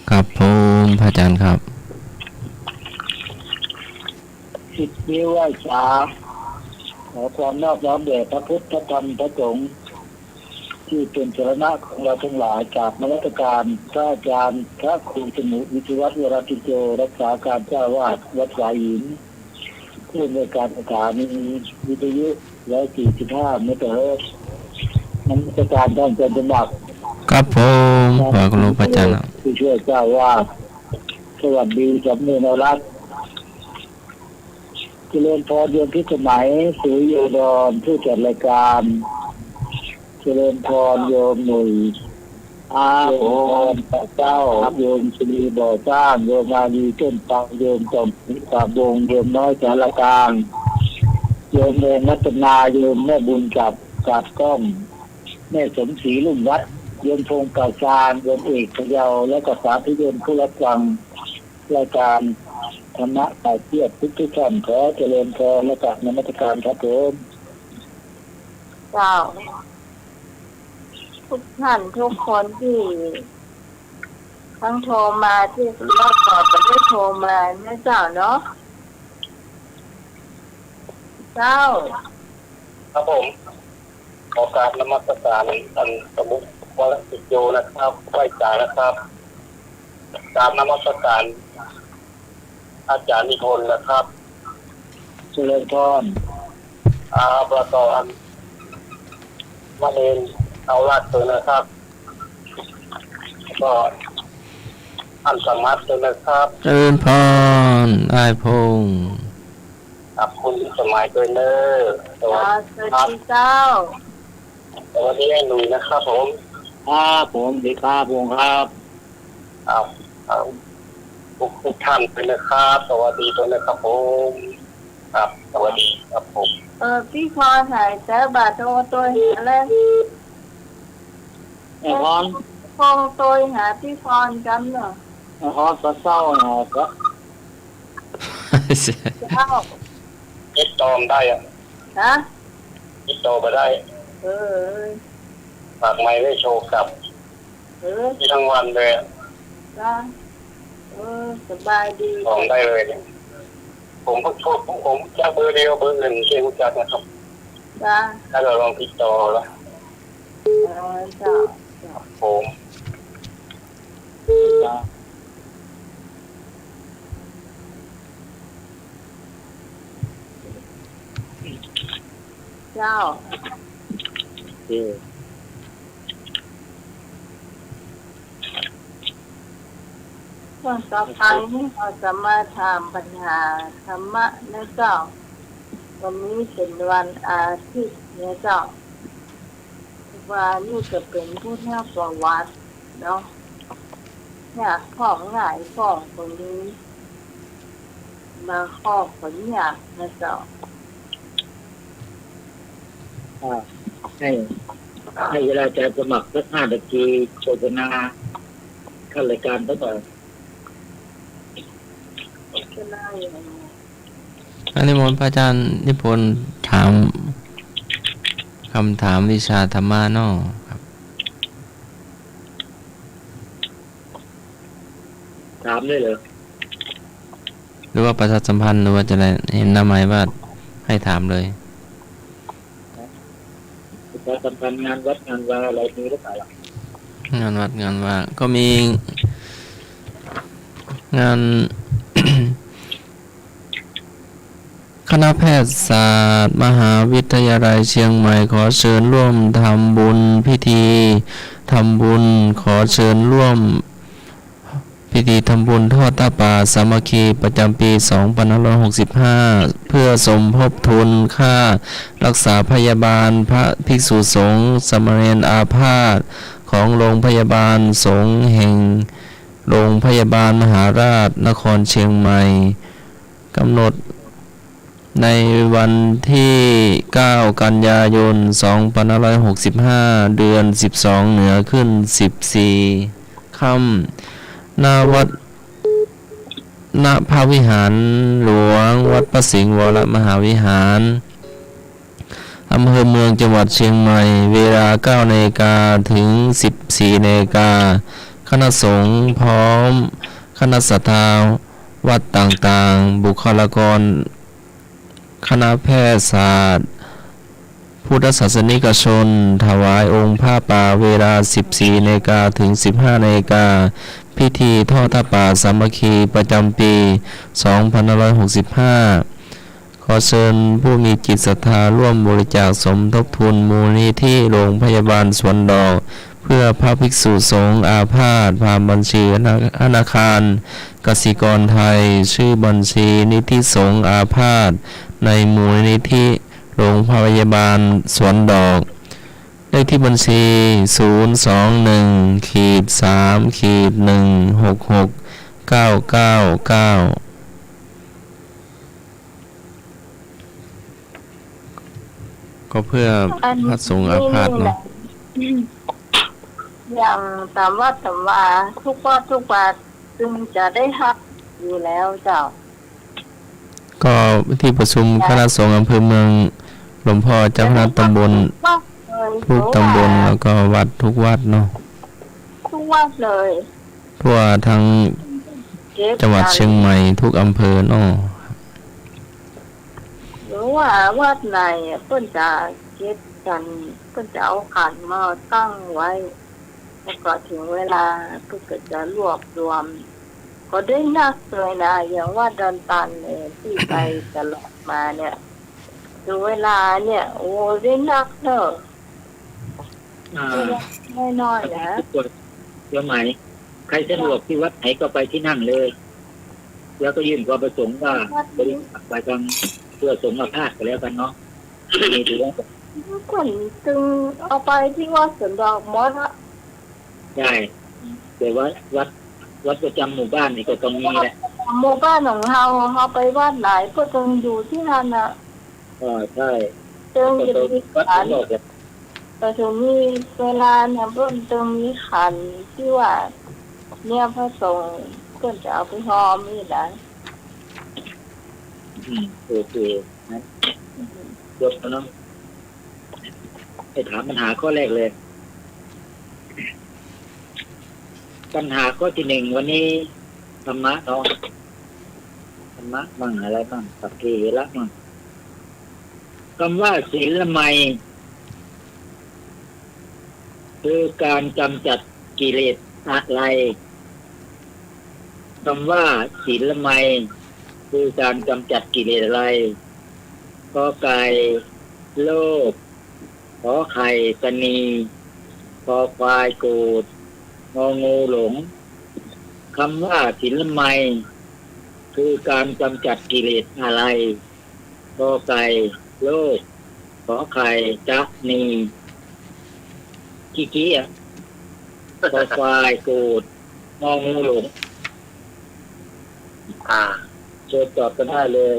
ครับผมพระอาจารย์ครับสิบนิ้วไหว้สาขอความนอบน้อมแด่พระพุทธพระธรรมพระสงฆ์ที่เป็นสรณะของเราทั้งหลายจากมรดการพระอาจารย์พระครูสมุวิทยวัฒน์วรติโจรักษาการเจ้าวาดวัดสายหินผู้อำนวยการสถานีวิทยุ145เมกะเฮิรตซ์นักวิชาการท่านเป็นหลักครับผมขอคุณพระอาจารย์ครับผู้ช่วยเจ้าวาดสวัสดีสำเนียงรัตน์เจริญพรโยมพิสมัยสุริโยดรผู้จัดรายการเจริญพรโยมหนุ่ยโยมพรเจ้าโยมชลีบ่อสร้างโยมมาลีต้นตังโยมจอมปราบวงโยมน้อยสารกลางโยมเมนัตนาโยมแม่บุญกับกล้องแม่สมศรีลุ่มวัดโยมพงศ์กาซานโยมเอกพะเยาและก็สาธุโยมผู้รับฟังรายการธรรมะสายเทียบทุกท่านขอเจริญพรและกับนมัสการครับผมเจ้าทุกท่านทุกคนที่ทั้งโทรมาที่รอบต่อไปได้โทรมานะเจ้าเนาะเจ้าครับผมขอกราบนมัสการท่านสมุทิวรติโยนะครับไหว้จ่านะครับกราบนมัสการอาจารย์นิพนธ์นะครับเจริญพรประกอบมาเองเอาลาดตัวนะครับก็อันสมัติตัวนะครับเจริญพรอ้ายพงศ์ครับคุณสมัยด้วยเนอสวัสดีเจ้าสวัสดีไอ้หนุ่ยนะครับผมผมดีครับวงครับทุกท่านด้วยนะครับสวัสดีด้วยนะครับผมครับสวัสดีครับผมพี่พรหายแต่บาดตัวเห็นแล้วพรพงตัวหาพี่พรกันเหรอพรก็เศร้าหน่อยครับเจ้าติดต่อได้อะติดต่อมาได้ฝากไม้ไว้โชว์กับที่ทั้งวันเลยจ้าสบายดีลองได้เลยผมก็โชคผมจะเบอร์เดียวเบอร์หนึ่งเชียงจักรนะครับจ้าถ้าเราลองติดต่อแล้วจ้าผมเจ้าต่อไปนี่เราจะมาถามปัญหาธรรมะนะเจ้าวันนี้เป็นวันอาทิตย์นะเจ้าว่านี่จะเป็นผู้เท่าประวัติเนาะเนี่ยของหลายของตรงนี้มาข้อผลอยากนะเจ้าให้เวลาจะสมัครสัก5 นาทีโฆษณาขั้นรายการซะก่อนอันนี้มนต์พระอาจารย์นิพนธ์ถามคำถามวิชาธรรมะเนาะครับถามได้เหรอหรือว่าประชาสัมพันธ์หรือว่าจะอะไรเห็นหน้าหมายว่าให้ถามเลยประชาสัมพันธ์งานวัดงานวาอะไรมีหรือเปล่างานวัดงานว่าก็มีงาน คณะแพทยศาสตร์มหาวิทยาลัยเชียงใหม่ขอเชิญร่วมทำบุญพิธีทำบุญขอเชิญร่วมพิธีทำบุญทอดผ้าป่าสามัคคีประจำปี 2565 เพื่อสมทบทุนค่ารักษาพยาบาลพระภิกษุสงฆ์สามเณรอาพาธของโรงพยาบาลสงฆ์แห่งโรงพยาบาลมหาราชนครเชียงใหม่กำหนดในวันที่ 9 กันยายน 2565 เดือน 12 เหนือขึ้น 14 ค่ำณ วัดณ พระวิหารหลวง วัดประสิงห์วรมหาวิหารอำเภอเมืองจังหวัดเชียงใหม่ เวลา 9 นาฬิกาถึง 14 นาฬิกา คณะสงฆ์พร้อมคณะศรัทธาวัดต่างๆ บุคลากรคณะแพทยศาสตร์พุทธศาสนิกชนถวายองค์ผ้าป่าเวลา 14 นาฬิกาถึง 15 นาฬิกาพิธีทอดผ้าป่าสามัคคีประจำปี 2565 ขอเชิญผู้มีจิตศรัทธาร่วมบริจาคสมทบทุนมูลนิธิโรงพยาบาลสวนดอกเพื่อพระภิกษุสงฆ์อาพาธผ่านบัญชีธนาคารกสิกรไทยชื่อบัญชีนิธิสงฆ์อาพาธในมูลนิธิโรงพยาบาลสวนดอกเลขที่บัญชี 021-3-1666999 ก็เพื่อพระสงฆ์อาพาธเนาะ อย่างตามวัดตามวาทุกวัดจึงจะได้ฮักอยู่แล้วเจ้า ก็ที่ประชุมคณะสงฆ์อำเภอเมืองหลวงพ่อเจ้าคณะตำบลทุกตำบลแล้วก็วัดทุกวัดเนาะ ทุกวัดเลย ทั่วทั้งจังหวัดเชียงใหม่ทุกอำเภอเนาะ หรือว่าวัดไหนเพิ่นจะเก็บกันเพิ่นจะเอาขันมาตั้งไว้แล้วก็ถึงเวลาเพิ่นก็จะรวบรวมก็ได้นักเลยนะอย่างว่าดอนตันเนี่ยที่ไปตลอดมาเนี่ยถึงเวลาเนี่ยโอ้ได้นักเนอะไม่น้อยนะ เดี๋ยวหมายใครสะดวกที่วัดไหนก็ไปที่นั่นเลยแล้วก็ยื่นความประสงค์ว่าบริจาคไปทางเพื่อสงฆ์อาพาธก็แล้วกันเนาะนี่ถือว่า คนจึงเอาไปที่วัดสวนดอกมดอะ ใช่แต่ว่าวัดประจำหมู่บ้านนี่ก็ตรงนี้แหละ หมู่บ้านของเราไปวัดไหนก็ต้องอยู่ที่นั่นน่ะ ใช่ จึง ก็ จะ ตรง มี วัด ขัน หลอกเนี่ย แต่ถึงมีเวลาเนี่ยเพิ่นจึงมีขันที่ว่าเนี่ยพระสงฆ์ก็จะเอาไปห่อมีดนะ โอเคนะยกแล้วเนาะไปถามปัญหาข้อแรกเลยปัญหาข้อที่หนึ่งวันนี้ธรรมะเนาะธรรมะบ้างอะไรบ้างสักเกละบ้างคำว่าศีลไมยคือการกำจัดกิเลสอะไรคำว่าศีลไมยคือการกำจัดกิเลสอะไรกอไก่โลภขอไข่ตนีคอควายโกรธงองูหลงคำว่าศีลไมยคือการกำจัดกิเลสอะไรกอไก่โลภขอไข่จักนีกี้อ่ะคอควายโกรธงองูหลงโจทย์ตอบกันได้เลย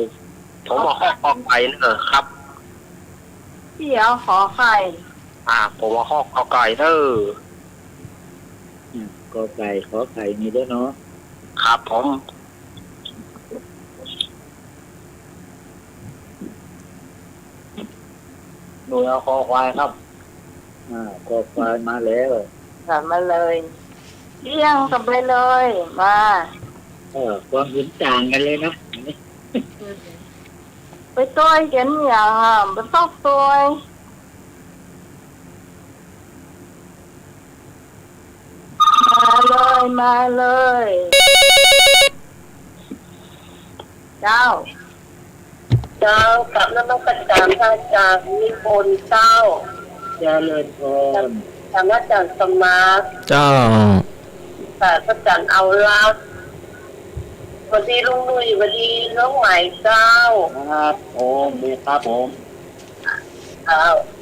ผมบอกข้อต่อไปเนอะครับ ที่เอาขอไข่ ผมว่าข้อไก่เนอะ กอไก่ขอไข่มีด้วยเนาะ ครับผม หนูเอาคอควายครับคอควายมาแล้ว กลับมาเลยเลี้ยงกลับไปเลยมา ความเห็นต่างกันเลยนะ ไปต้อยกันอย่างไปตอกต้อยมาเลยเจ้ากับน้ำมันกระจายพระอาจารย์นิพนธ์เจ้า เจริญพร ทางอาจารย์สมาร์ท เจ้า แต่พระอาจารย์เอาลับสวัสดีลุงนุ่ยสวัสดีน้องใหม่เจ้า ครับผมดีครับผม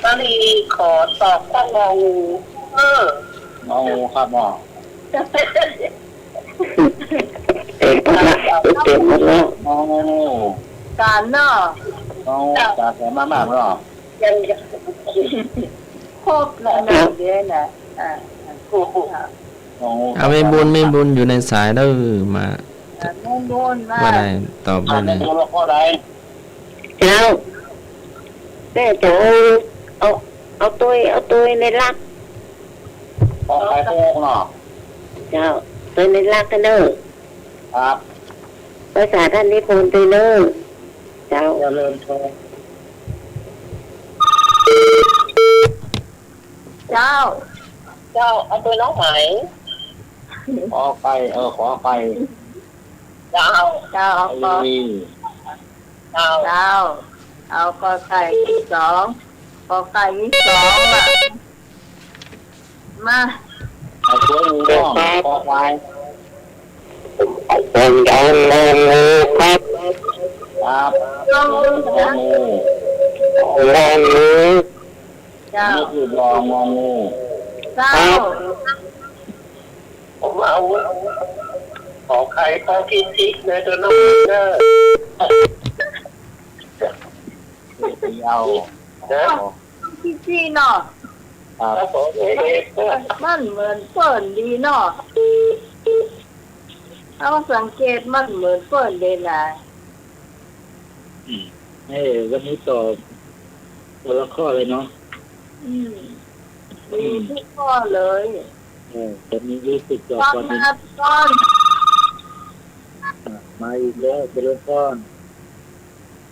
ก็ลีขอตอบข้ององูเอาครับหมอเอา การเนาะ เอาจากแสนมากหรอ ยังครบแล้วนะเดี๋ยวนะกูเอาไม่บุญอยู่ในสายเด้อมา มุ่งบนมา ว่าได้ตอบบุญ แล้วข้อใด แล้วแต่จะเอาตัวในรัก ขอใครโกงหรอ จ เจ้าเป็นในรักกันเนอะ ครับ ภาษาท่านนิพนธ์ไปเนอะเจ้า เจริญพร เจ้า เจ้าอำเภอหนองหาย ขอไปขอไป เจ้า เจ้าเอาก็ ดี เจ้า เจ้าเอาก็ไก่ที่สองก็ไก่ที่สองอ่ะมา เอาตัวงูน้องขอไป เป็นการเล่นงูครับ ครับ ลง งอ นะ งู เล่นงู เจ้า นี่คือรององู เจ้า ผมเอาขอใครขอกินจิกเลยตัวน้องเนอ เดียว นะ พี่จีเนาะ ครับ ถ้าผมเองนะ มันเหมือนเปิ่นดีเนาะเอาสังเกตมันเหมือนเปิ่นเลยนะ วันนี้ตอบคนละข้อเลยเนาะ ดีทุกข้อเลย ตอนนี้รู้สึกตอบ ตอน ก่อนนี้ มาตอน มาอีกแล้วเจริญพร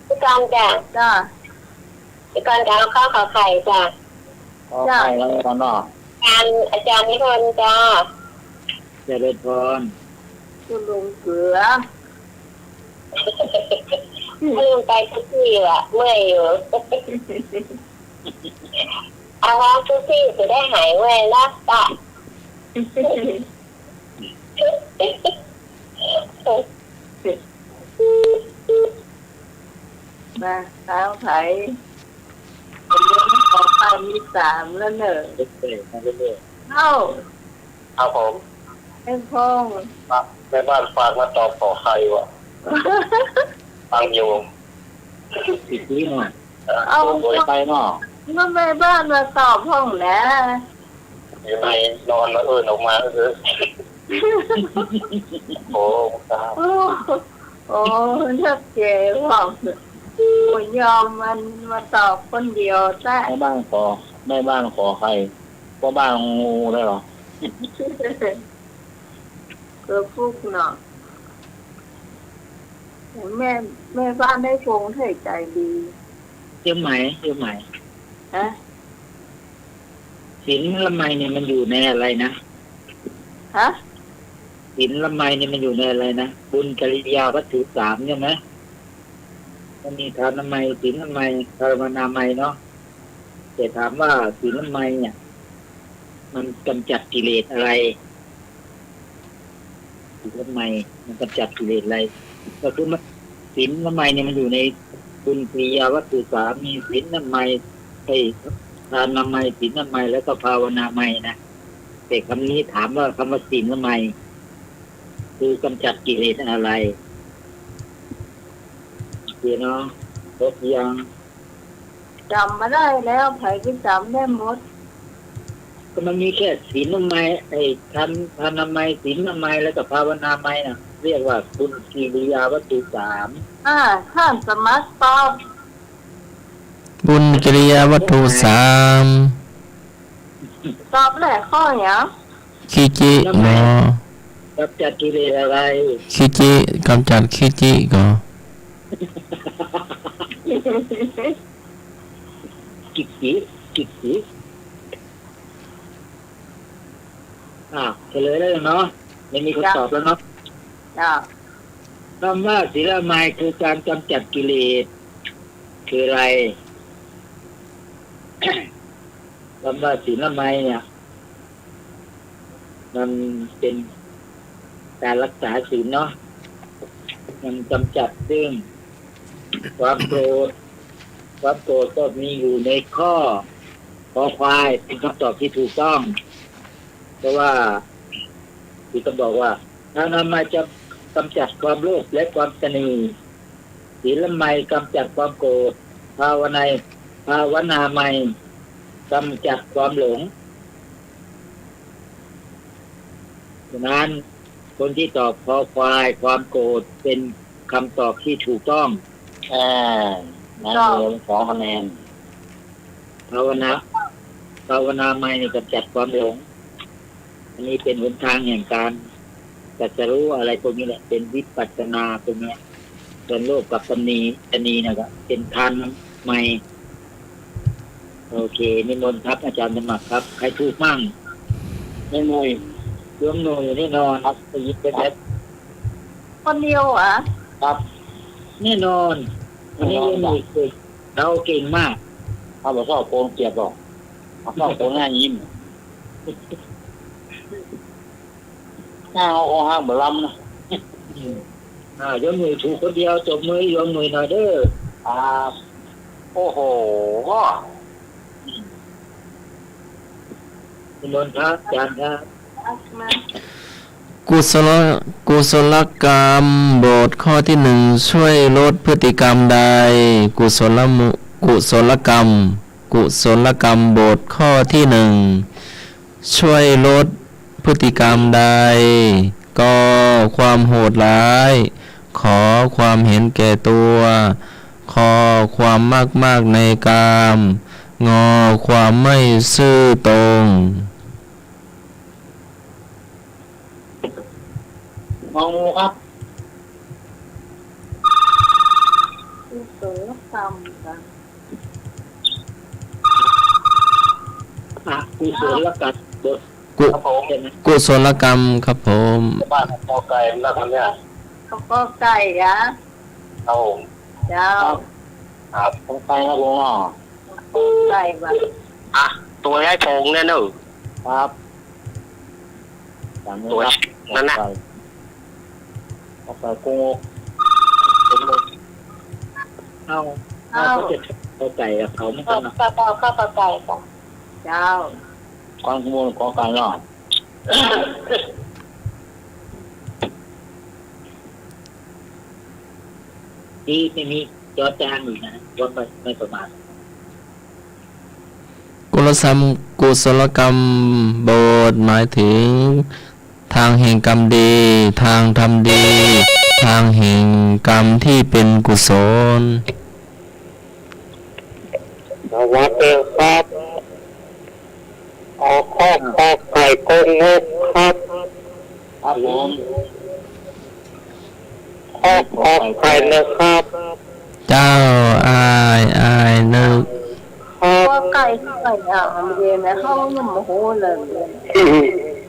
พี่การจ้ะ จ้า พี่การจะเอาข้าวขาไข่จ้ะ ขอไปแล้วกันเนาะ การอาจารย์นิพนธ์จ้ะ เจริญพร คุณลุงเกลือ ลืมไปทุกที่อ่ะเมื่อยอยู่เอาว่าทุกที่จะได้หายเมื่อยนะจ้ะ มาเท้าไถเป็นเรื่องของไปมีสามแล้วเนอะ เรื่อยๆมาเรื่อย เข้า ครับผม ไอ้พง แม่บ้านฝากมาตอบขอใครวะฟังอยู่ ๆอีกทีหน่อย เอา ไปเนาะ เมื่อแม่บ้านมาตอบห้องนะ อยู่ในนอนแล้วออกมาโอ้ครับ โอ้โอ้ชัดเจนว่าไม่ยอมมันมาตอบคนเดียวแต่ แม่บ้านขอใครพ่อบ้านงูได้หรอ ก็ฟุกเนาะแม่บ้านได้ฟงเท่ใจดี เชื่อไหมฮะ ศีลละไมเนี่ยมันอยู่ในอะไรนะ ฮะ ศีลละไมเนี่ยมันอยู่ในอะไรนะบุญกิริยาวัตถุสามใช่ไหมมันมีทานละไมศีลละไมภาวนาไมเนาะแต่ถามว่าศีลละไมเนี่ย มันกำจัดกิเลสอะไรศีลละไมมันกำจัดกิเลสอะไรก็คือมันศีลละไมเนี่ยมันอยู่ในบุญกิริยาวัตถุสามมีศีลละไมทานละไมศีลละไมแล้วก็ภาวนาไมนะแต่คำนี้ถามว่าคำว่าศีลละไมคือกำจัดกิเลสอะไรเนาะครบยัง จำมาได้แล้วไผก็จำได้หมด ก็มันมีแค่ศีลละไมทานละไมศีลละไมแล้วก็ภาวนาไมนะเรียกว่าบุญกิริยาวัตถุสาม ท่านสมัครตอบ บุญกิริยาวัตถุสาม ตอบแหละข้ออย่าง ขี้จิเนาะ กำจัดกิเลสอะไร ขี้จิกำจัดขี้จิก็ กิจเฉลยแล้วเนาะไม่มีคนตอบแล้วเนาะ จ้า คำว่าศีลละไมคือการกำจัดกิเลสคืออะไร คำว่าศีลละไมเนี่ยมันเป็นการรักษาศีลเนาะมันกำจัดซึ่งความโกรธก็มีอยู่ในข้อควายเป็นคำตอบที่ถูกต้องเพราะว่าที่ต้องบอกว่าถ้านำมาจะกำจัดความโลภและความตนีศีลไมกำจัดความโกรธภาวนาไมกำจัดความหลงฉะนั้นคนที่ตอบคอควายความโกรธเป็นคำตอบที่ถูกต้องนั่นเลยขอคะแนนภาวนาไมนี่กำจัดความหลง อันนี้เป็นหนทางแห่งการตรัสรู้อะไรพวกนี้แหละเป็นวิปัสสนาพวกนี้ส่วนโลกกับตนีนะครับเป็นทานใหม่โอเคนิมนต์ครับอาจารย์สมัครครับใครถูกมั่งไม่มวยเรื่องหน่วยแน่นอนครับไปยิบไปแล้ว คนเดียวอ่ะ ครับแน่นอนวันนี้ยังมีคือเราเก่งมากเขาบอกว่าโกงเกียบหรอกเขาบอกโกงหน้ายิ้มหน้าเอาห้างบล้ำนะยกมือถูกคนเดียวจบมือยกมือหน่อยเด้อโอ้โหคุณนนท์ครับอาจารย์ครับ มา กุศลกรรมบทข้อที่หนึ่งช่วยลดพฤติกรรมใดกุศลกรรมบทข้อที่หนึ่งช่วยลดพฤติกรรมใดก็ความโหดร้ายขอความเห็นแก่ตัวขอความมากในกามงอความไม่ซื่อตรง มองงูครับ กุศลกรรมจ้ะ กุศลกรรมบท ครับผม ใช่ไหม กุศลกรรมครับผม บ้านพอไก่นักมันเนี่ย เขาก็ไก่อะ ครับผม เจ้า ครับ ของใครครับผมไก่แบบ อ่ะตัวให้พงเนี่ยหนู ครับ ตัวนั่นน่ะ เอาไปโกงเอาเขาจะเอาไก่กับเขาไม่ต้องนะ ข้าวเปล่าข้าวเปล่าไก่ค่ะ เจ้า ความขโมยของการรอดที่ไม่มีจอจานอยู่นะว่าไม่ประมาท กุศลกรรมบทหมายถึงทางแห่งกรรมดีทางทำดีทางแห่งกรรมที่เป็นกุศล สวัสดีครับข้อไก่กงงกครับ ครับผม ข้อไก่นะครับ เจ้าอายนึก ก็ไก่อ่ะมันเรียนนะเขายังโมโหเลย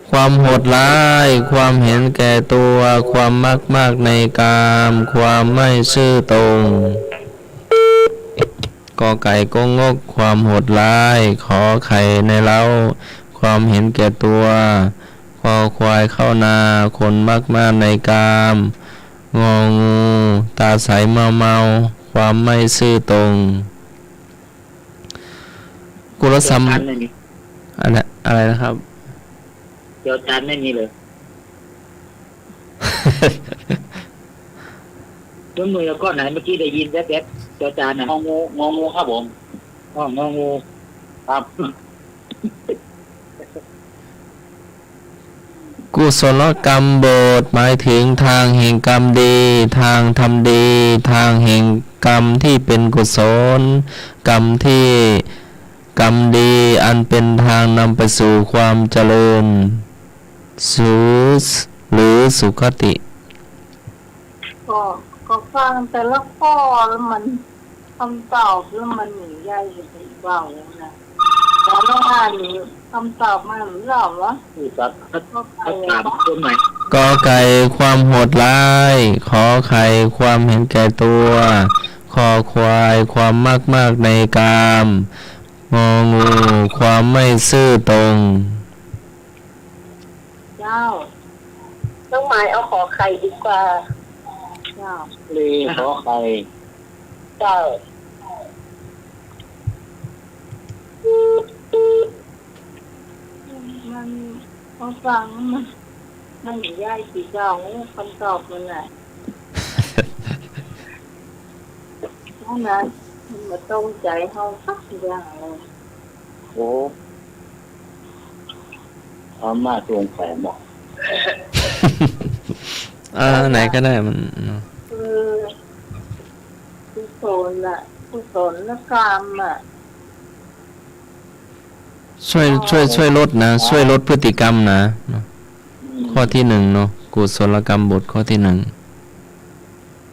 ความโหดร้ายความเห็นแก่ตัวความมากในกามความไม่ซื่อตรงกอไก่กงกความโหดร้ายขอไข่ในเล้าความเห็นแก่ตัวคอควายเข้านาคนมากในกามงองูตาใสเมาความไม่ซื่อตรงกุลสัม จานไม่มี อะไรนะครับ จอจานไม่มีเลยยกมือแล้วก็ไหนเมื่อกี้ได้ยินแว๊บๆจอจานน่ะงองูครับผมงองูครับ กุศลกรรมบทหมายถึงทางแห่งกรรมดีทางทำดีทางแห่งกรรมที่เป็นกุศลกรรมดีอันเป็นทางนำไปสู่ความเจริญหรือสุขติ ก็ฟังแต่ละข้อแล้วมันคำตอบแล้วมันหนีใหญ่ไปเปล่านะแต่ละงานนี้คำตอบมันหรือเปล่าวะ ผู้สัตว์เขาถามคนไหน กอไก่ความโหดร้ายขอไข่ความเห็นแก่ตัวคอควายความมากในกามงองูความไม่ซื่อตรง เจ้า น้องหมายเอาขอไข่ดีกว่า เจ้า เลยขอใคร เจ้า มันพอฟังมันหนีใหญ่สีเจ้าคำตอบมันแหละเพราะนั้นมันมาตรงใจเขาสักอย่างเลย โอ้อามาตรงแฝงบอก ไหนก็ได้มัน คือกุศลน่ะกุศลกรรมอ่ะ ช่วยลดนะช่วยลดพฤติกรรมนะข้อที่หนึ่งเนาะกุศลกรรมบทข้อที่หนึ่ง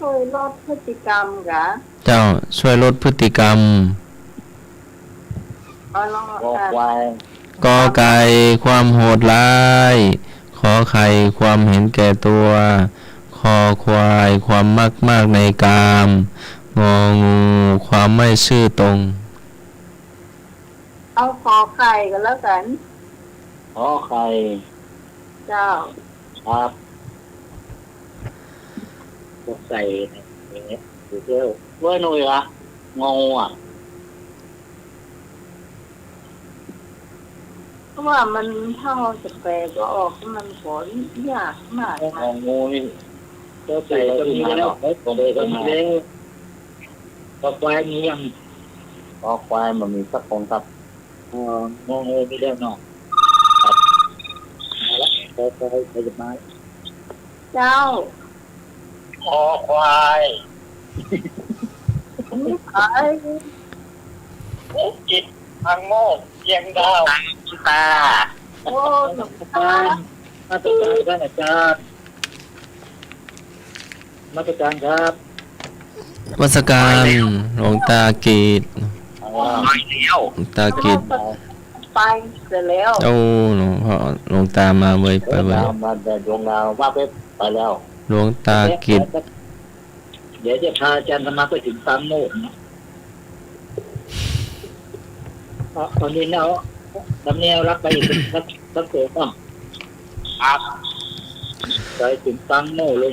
ช่วยลดพฤติกรรมกะ เจ้าช่วยลดพฤติกรรม เอาลอง กอควาย กอไก่ความโหดร้ายขอไข่ความเห็นแก่ตัวคอควายความมากในกามงองูความไม่ซื่อตรง เอาขอไข่กันแล้วกัน ขอไข่ เจ้า ครับพวกใส่อย่างเงี้ยดูเที่ยวด้วยหน่อยละงงอ่ะ เพราะว่ามันถ้าเราจะแปลก็ออกมันผลยากมาก งงงูนี่ก็ใส่ก็มีแล้วผมเลยก็มีแล้วพอควายมียังพอควายมันมีสักคนครับงงงูมีแล้วเนาะครับมาละพอควายไปจะมา เจ้า คอควาย ไม่ขาย จิตพังโมกเยียงดาวตา โอ้หนุ่มตา มาตรการท่านอาจารย์มาตรการครับ วัสการหลวงตากีด ไม่เลี้ยว หลวงตากีด ไปเสร็จแล้ว โอ้หลวงพ่อหลวงตามาเว้ยไปเว้ย มาแต่ดวงดาวว่าไปแล้ว หลวงตากีด เดี๋ยวจะพาอาจารย์ธรรมะไปถึงปั๊มโมกนะตอนนี้เนาะทำเนียรับไปอีกสักโซ่ป่ะ ครับ ไปถึงปั๊มโมกเลย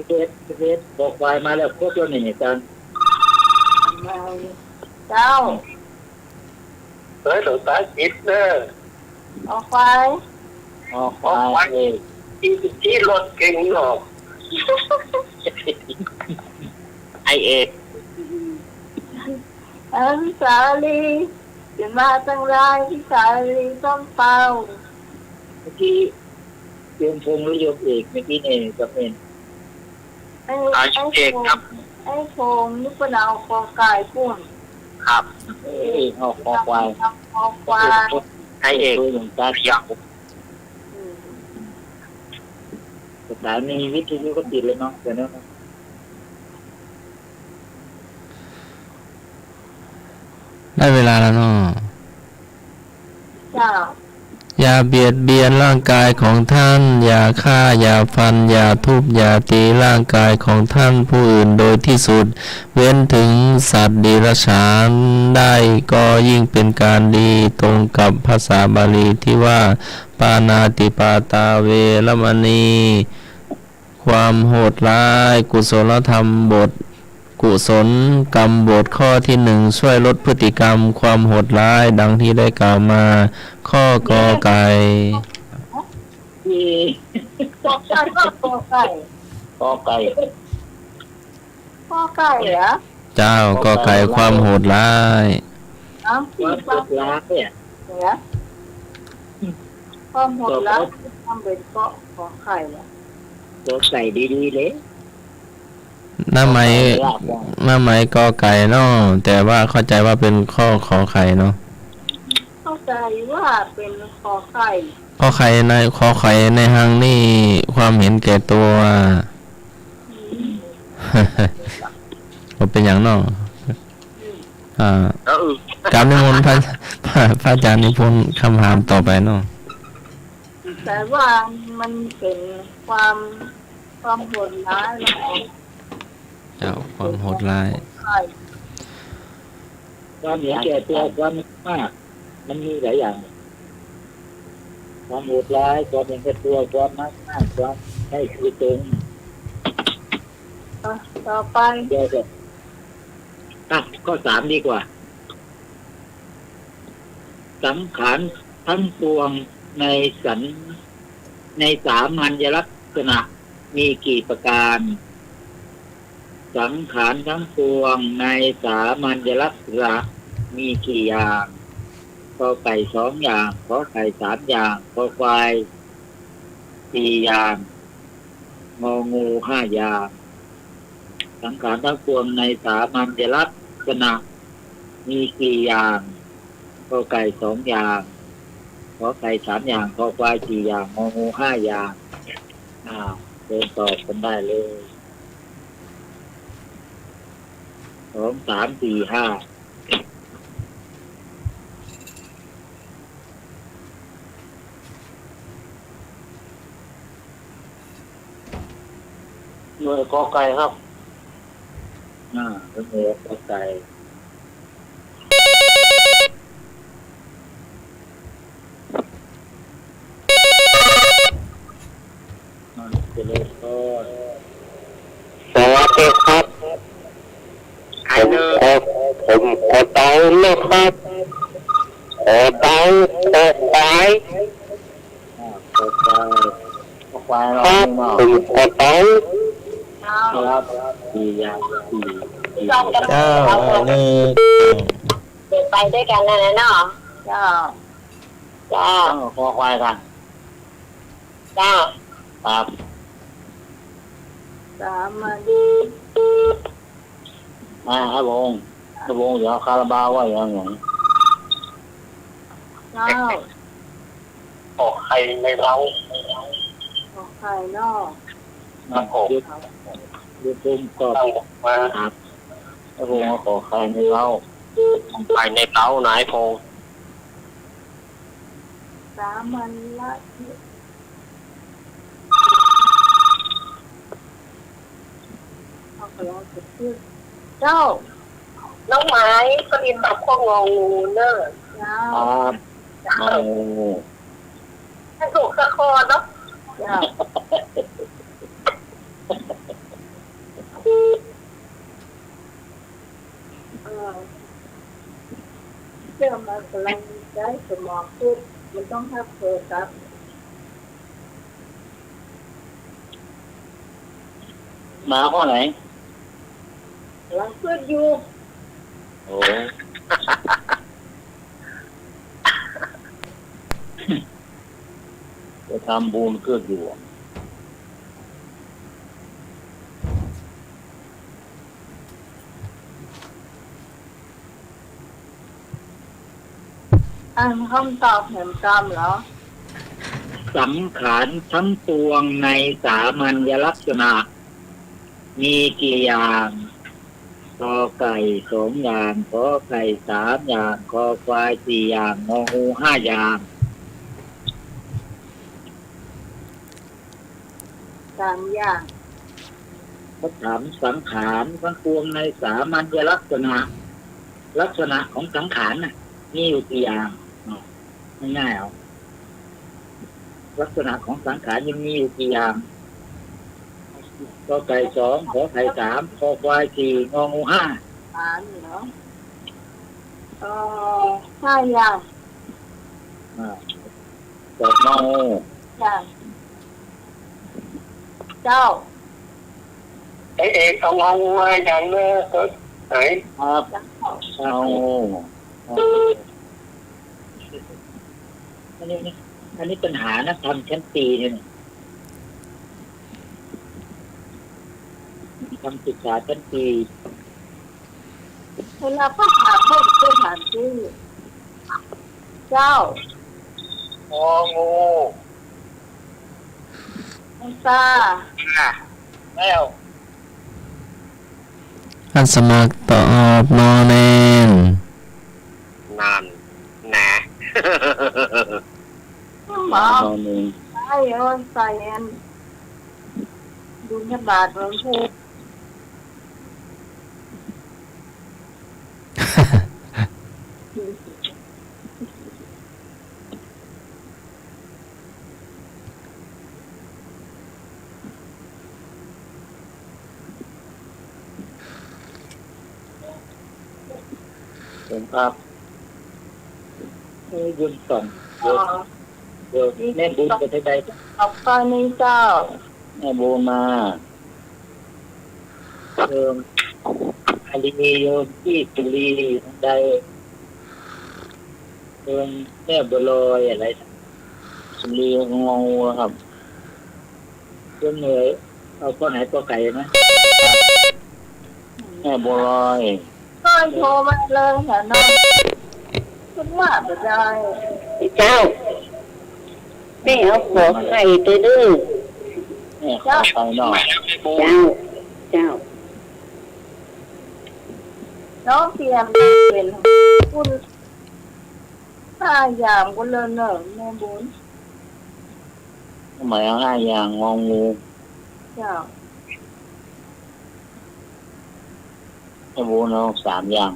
เทสบอกไฟมาแล้วครบแล้วนี่อาจารย์ เจ้า เฮ้ยหลวงตาจิตเด้อ เอาไฟ อ๋อไฟเอง ที่รถเก่งหรอกไอเอก อันสาลีจะมาตั้งรายที่สาลีต้องเป่า เมื่อกี้เตรียมพงหรือยกเอกเมื่อกี้นี่กับเอง ไอ้ไอ้โคงนี่เป็นเอาคอไก่ปุ่น ครับ เอาคอควาย คอควาย ไอเอก ตัวอย่างการ ยาว สถานีวิทยุก็ติดเลยเนาะเดี๋ยวนะ ได้เวลาแล้วเนาะ เจ้า อย่าเบียดเบียนร่างกายของท่าน อย่าฆ่าอย่าฟันอย่าทุบอย่าตีร่างกายของท่านผู้อื่นโดยที่สุด เว้นถึงสัตว์เดรัจฉานได้ก็ยิ่งเป็นการดีตรงกับภาษาบาลีที่ว่าปานาติปาตาเวรมณีความโหดร้ายกุศลธรรมบทกุศลกรรมบทข้อที่หนึ่งช่วยลดพฤติกรรมความโหดร้ายดังที่ได้กล่าวมา ข้อกอไก่ ที่ คอไก่ก็คอไก่ คอไก่ คอไก่เหรอ เจ้ากอไก่ความโหดร้าย น้ำที่ ความ ปลา สุดล้าเนี่ย เหรอความหมดแล้วทำเป็นเกาะของไข่เนี่ย ตัวใส่ดีๆเลย หน้าไม้กอไก่เนาะแต่ว่าเข้าใจว่าเป็นข้อขอไข่เนาะ เข้าใจว่าเป็นคอไข่ ข้อไข่ในขอไข่ในหังนี่ความเห็นแก่ตัว ว่าเป็นอย่างเนาะกราบนิมนต์พระอาจารย์นิพนธ์คำถามต่อไปเนาะ แต่ว่ามันเป็นความโหดร้ายแล้ว เจ้าความโหดร้าย ไข่ ความเห็นแก่ตัวความมากมันมีหลายอย่างความโหดร้ายความเห็นแก่ตัวความมากความให้คือตรง ต่อไป เดี๋ยวจะข้อ 3ดีกว่าสังขารทั้งปวงในสามัญลักษณะมีกี่ประการสังขารทั้งปวงในสามัญลักษณะมีกี่อย่างกอไก่2 อย่างขอไข่3 อย่างขอควาย4 อย่างงองู5 อย่างสังขารทั้งปวงในสามัญลักษณ์ ษณะมีกี่อย่างกอไก่2 อย่างขอไก่3 อย่างขอควาย4 อย่างงองู5 อย่างเดินตอบกันได้เลย2 3 4 5หน่วยกอไก่ครับ เป็นหน่วยกอไก่เจริญพร สวัสดีครับผมขอเตานะครับขอเตาขอควาย กอไก่ควาย ค เรา รับ ไม่มา ผมขอเตา เจ้า ครับ4 อย่าง4 จองกัน เจ้านึก เดินไปด้วยกันนะเนาะ เจ้า จ้า ขอควายกัน จ้า ครับ สามัญ ครับผมเดี๋ยวคาราบาวว่าอย่างไร เจ้า ขอไข่ในเรา ขอไข่นอก ครับผม ดูปุ่มกรอบ ตั้งมา ครับครับผมขอใครในเรา ไข่ในเตาไหนพง สามัญละเอาไปลองจะพูดเจ้า น้องไม้ก็เรียนแบบพวกงองูเนอะ เจ้า ครับโอ้ ถ้าถูกสักคอเนาะ เจ้าเชื่อมากำลังได้สมองพูดมันต้องทับโทรศัพท์ มาข้อไหน กำลังพูดอยู่ โอ้จะทำบุญเกิดอยู่ อ่านคำตอบแห่งกรรมเหรอ สังขารทั้งปวงในสามัญลักษณะ มีกี่อย่างกอไก่2 อย่างขอไก่3 อย่างคอควาย4 อย่างงองู5 อย่าง 3 อย่าง เขาถามสังขารทั้งปวงในสามัญลักษณะ ลักษณะของสังขารน่ะมีอยู่กี่อย่างง่ายๆเอาลักษณะของสังขารยังมีอยู่กี่อย่างกอไก่2ขอไข่3คอควาย4งองู5 เหรอ5 อย่าง ตอบงองู อย่างเจ้า เอ๊ะเอางงมาอย่างเนี้ยไหน ครับ เจ้า งองูอันนี้ปัญหานักธรรมชั้นปีเนี่ยทำศึกษาชั้นปี เวลาพ่อถามพ่อจะถามชื่อเจ้า งองู น้ำตา แล้ว อันสมัครตอบนอแนน นานนะ หมอ ข้อหนึ่ง ไอ้โอนใส่เอ็นดุลยบาทหลวงพ่อ ผมครับบุญส่งเดี๋ยวแม่บุญไปที่ใด ต่อไปนี้เจ้า แม่บุญมาโยมอาลีโยมที่สุรีใดโยมแม่บัวลอยอะไรสุรีงองูครับโยมเหนื่อยเอาข้อไหนตัวไก่นะแม่บัวลอย ก็ อยโทรมาเลยค่ะน้องคุณว่าไปได้ เจ้าแม่เอาขอไข่ตัวดื้อ เนี่ยขอไข่นอก เจ้าเจ้า น้องเพียมเป็นคุณ5 อย่างก็เลยเนอะแม่บุญ ทำไมเอา5 อย่างงองู เจ้า ให้บูนเอา3 อย่าง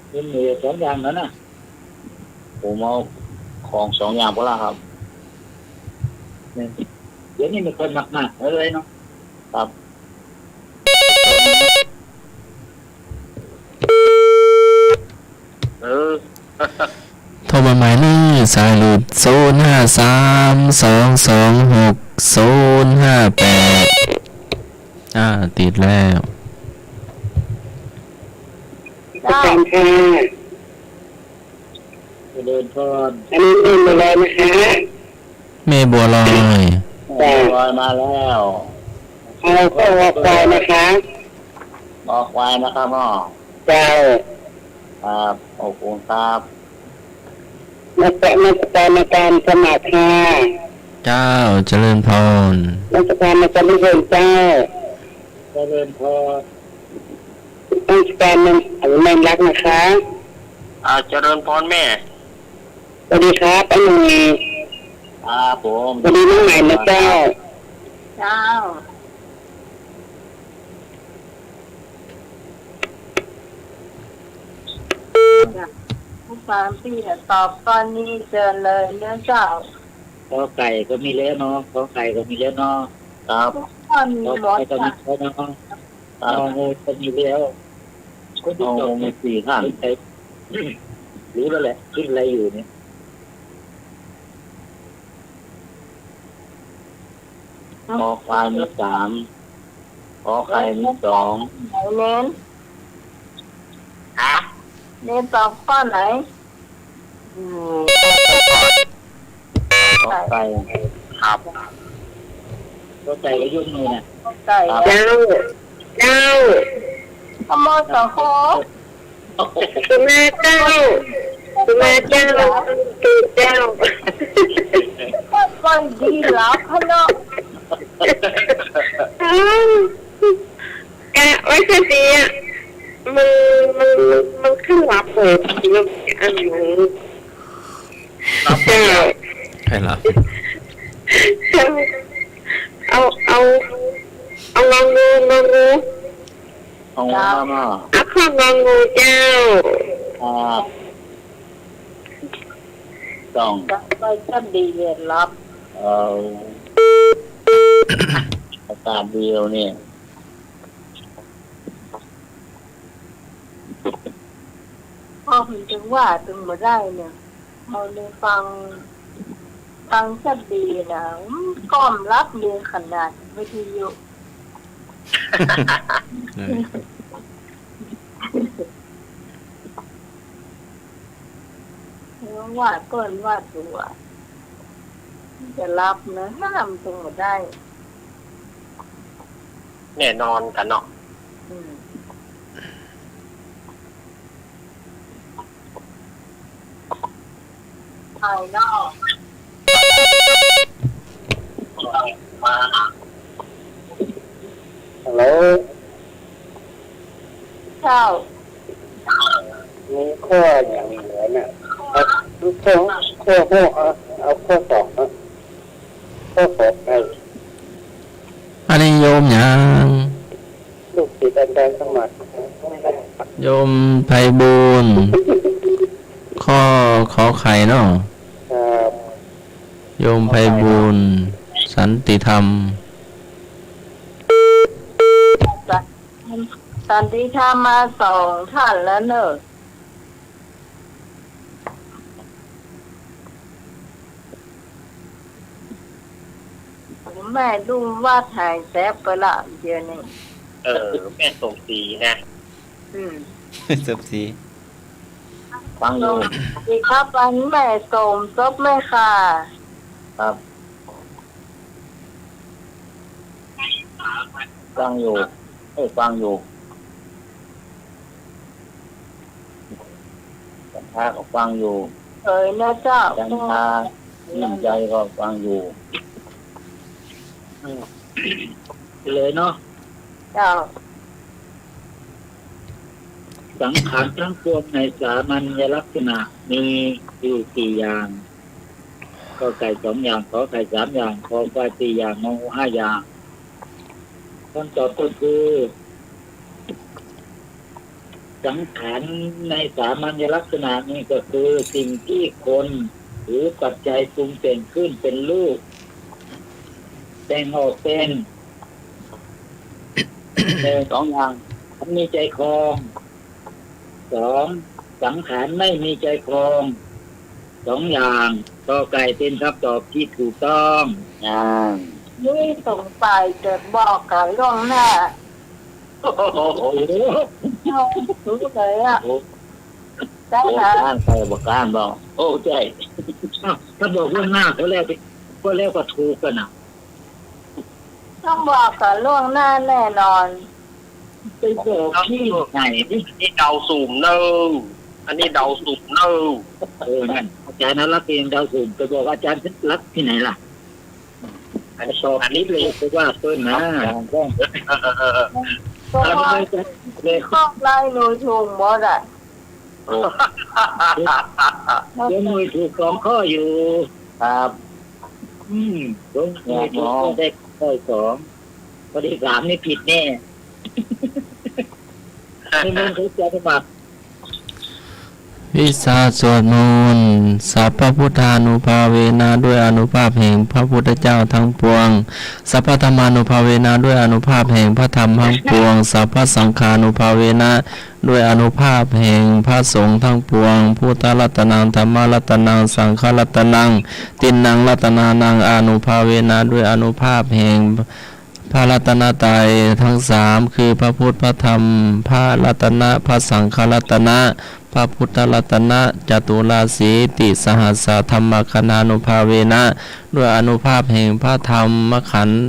เป็นเหลือ2 อย่างนั้นนะผมเอาของ2 อย่างพอละครับเนี่ยเดี๋ยวนี้ไม่ค่อยมากๆเลยเนาะครับ โทรมาหมายเลขสายหลุด053226058ติดแล้ว เจ้า ตามค่ะ จะเดินพร อันนี้เป็นไปเลยนะคะ แม่บัวลอย ลอยมาแล้ว เอาข้อวัดใจนะคะ บอกไว้นะครับพ่อ เจ้า ครับขอบคุณครับ นักการสมัครค่ะ เจ้าเจริญพร นักการมาจะไม่เห็นเจ้า จะเดินพร นักการมันรักนะคะ เจริญพรแม่ สวัสดีครับอันนี้ ครับผม สวัสดีน้องใหม่นะเจ้า เจ้าผู้ฟังพี่ตอบตอนนี้เชิญเลยเนื้อเจ้า ขอไก่ก็มีแล้วเนาะขอไก่ก็มีแล้วเนาะครับ ทุกคนมี ขอ หม ไก่ ด ก็มี ค่ะ แล้วเนาะเอางูก็มีแล้วคนที่จบมี4 ข้างรู้แล้วแหละคิดอะไรอยู่เนี่ยขอควายมี3ขอไข่มี2 ไหนเน้นเน้นตอบข้อไหน ขอไก่ ครับ ขอไก่ก็ยุ่งเลยนะ ไก่ เจ้า เจ้า ขโมยต่อคอ คุณแม่เจ้าคุณแม่เจ้าคือเจ้า ก็ไม่ดีแล้วพะเนาะ แกไว้แค่นี้มันขึ้นหัวเปิดมันอันนี้เจ้า ใครล่ะ เอางองู เอาว่ามา เอาข้างองูเจ้า ครับต้อง จะไปจะดีเรียนรับ เอาอากาศเดียวเนี่ย พ่อผมถึงว่าถึงมาได้เนี่ยเอาเลยฟังจะดีนะก้อมรับเรียนขนาดวิทยุ ว่าก่อนว่าตัวจะรับนะห้ามตรงหมดได้ แน่นอนกันเนาะ ภายนอก ฮัลโหล เจ้า มีข้ออย่างเหลือน่ะเอาข้อเอาข้อสองข้อสองไป อันนี้โยมหยัง ลูกศิษย์อาจารย์สมัคร โยมไพบูลย์ข้อขอไข่เนาะ ครับ โยมไพบูลย์สันติธรรม สันติธรรมมา2 ท่านแล้วเนอะแม่ดูวาดหายแซบไปละเดี๋ยวนี้ แม่ส่งสีนะ สับสี ฟังอยู่ ดีครับอันแม่สมซบแม่ค่ะ ครับ ฟังอยู่ฟังอยู่สันทาก็ฟังอยู่ นะเจ้า สันทานิ่งใจก็ฟังอยู่เลยเนาะ เจ้า สังขารทั้งปวงในสามัญลักษณะมีอยู่กี่อย่างก็ไก่2 อย่างขอไก่3 อย่างคอควาย4 อย่างงองู5 อย่างคำตอบก็คือสังขารในสามัญลักษณะนี้ก็คือสิ่งที่คนหรือปัจจัยปรุงแต่งขึ้นเป็นรูปแต่งออกเป็น2 อย่างมันมีใจครอง2สังขารไม่มีใจครอง2 อย่างก็ไก่เป็นคำตอบที่ถูกต้องนี่สงสัยจะบอกกันล่วงหน้า โอ้โห เอารู้เลยอ่ะได้ กา นะ รไปบอกการบอกโอ้ใช่ถ้าบอกล่วงหน้าเขาแล้วก็ถูกกันนะ ต้องบอกกันล่วงหน้าแน่นอน ไปบอกที่ไหนนี่ นี่เดาสุ่มเนอะอันนี้เดาสุ่มเนอะ นั่นอาจารย์นรักเองดาวสูงไปบอกอาจารย์รักที่ไหนล่ะไอ้สอบนี้เลยไปว่าเพิ่นนะก็ ตัว ทำไมเลย ข้องไล่หนูชุงหมดอ่ะ ยกมือถูก2 ข้ออยู่ครับยกมือถูกข้อได้ข้อ2ข้อที่3นี่ผิดแน่ไม่มึงเขาจะสมัคร วิสาสวดมนต์สัพพพุทธานุภาเวนะด้วยอานุภาพแห่งพระพุทธเจ้าทั้งปวงสัพพธรรมานุภาเวนะด้วยอานุภาพแห่งพระธรรมทั้งปวงสัพพสังฆานุภาเวนะด้วยอานุภาพแห่งพระสงฆ์ทั้งปวงพุทธรัตนังธรรมรัตนังสังฆรัตนังตินนังรัตนานังอานุภาเวนะด้วยอานุภาพแห่งพระรัตนตรัยทั้ง3คือพระพุทธพระธรรมพระรัตนะพระสังฆรัตนะพระพุทธรัตนะจตุราสีติสหัสสะธรรมคณานุภาเวนะด้วยอานุภาพแห่งพระธรรมขันธ์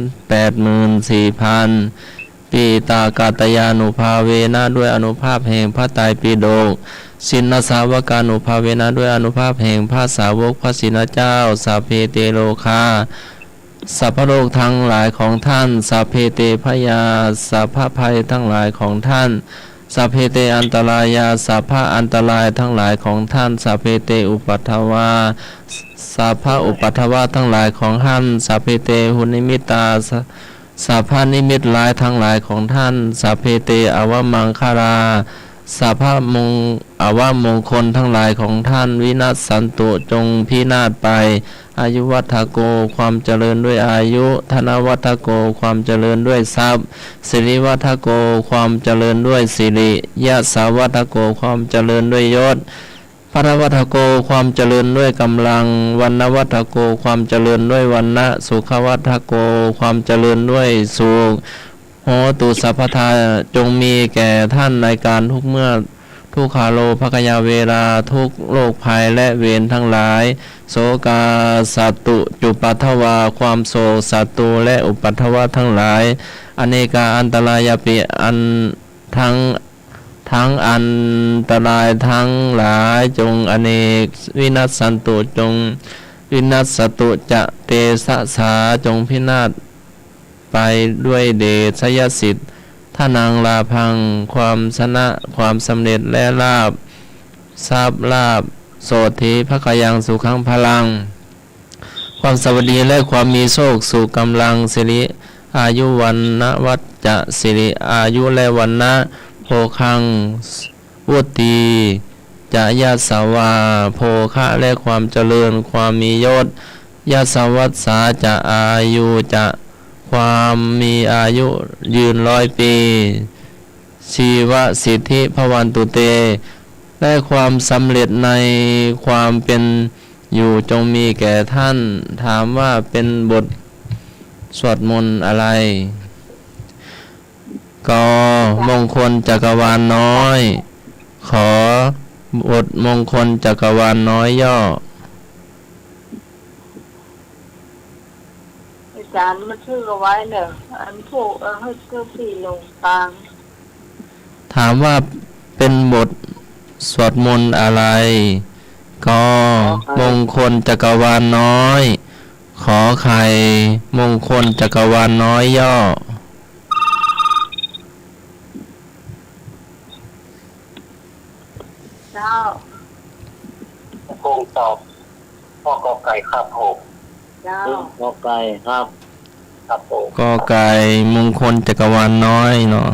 84,000 ปีตากาตยานุภาเวนะด้วยอานุภาพแห่งพระไตรปิฎกสินนสาวกานุภาเวนะด้วยอานุภาพแห่งพระสาวกพระสินเจ้าสัพเพเตโลคาสัพพโลกทั้งหลายของท่านสัพเพเตพยาสัพพภัยทั้งหลายของท่านสัพเพเตอันตรายาสัพพะอันตรายทั้งหลายของท่านสัพเพเตอุปัฏฐวาสัพพะอุปัฏฐวาทั้งหลายของท่านสัพเพเตหุนิมิตาสัพพะนิมิตหลายทั้งหลายของท่านสัพเพเตอวมังคาราสัพพะอวมงคลทั้งหลายของท่านวินัสสันตุจงพินาศไปอายุวัฏโกความเจริญด้วยอายุธนวัฏโกความเจริญด้วยทรัพย์สิริวัฏโกความเจริญด้วยสิริยะสาวัฏโกความเจริญด้วยยศพระวัฏโกความเจริญด้วยกำลังวันนวัฏโกความเจริญด้วยวันนะสุขวัฏโกความเจริญด้วยสุขโหตุสัพพทาจงมีแก่ท่านในการทุกเมื่อทุกขาโลภคยาเวลาทุกโรคภัยและเวรทั้งหลายโสกาสัตตุจุปัฏฐวาความโศกสัตตุและอุปัฏฐวะทั้งหลายอเนกาอันตรายปิอันทั้งอันตรายทั้งหลายจงอเนกวินัสสันตุจงวินัสสตุจะเตสะสาจงพินาศไปด้วยเดชยสิทธิ์ท่านังลาพังความชนะความสำเร็จและลาภทรัพย์ลาภโสธิภคยังสุขังพลังความสวัสดีและความมีโชคสุขกำลังสิริอายุวันนะวัจจะสิริอายุและวันนะโภคังวุตีจะยาสาวาโภคะและความเจริญความมียศยาสวัสสาจะอายุจะความมีอายุยืน100 ปีชีวสิทธิภวันตุเตและความสำเร็จในความเป็นอยู่จงมีแก่ท่านถามว่าเป็นบทสวดมนต์อะไรก็มงคลจักรวาลน้อยขอบทมงคลจักรวาลน้อยย่อ สา ารย์มาชื่อเอาไว้เนอะอันผู้ให้ชื่อพี่ลงกลาง ถามว่าเป็นบทสวดมนต์อะไร ก็มงคลจักรวาลน้อย ขอไข่มงคลจักรวาลน้อยย่อ เจ้า คงตอบพ่อกอไก่ครับผม เจ้า ขอไก่ครับ ครับผม ก็ไก่มงคลจักรวาลน้อยเนาะ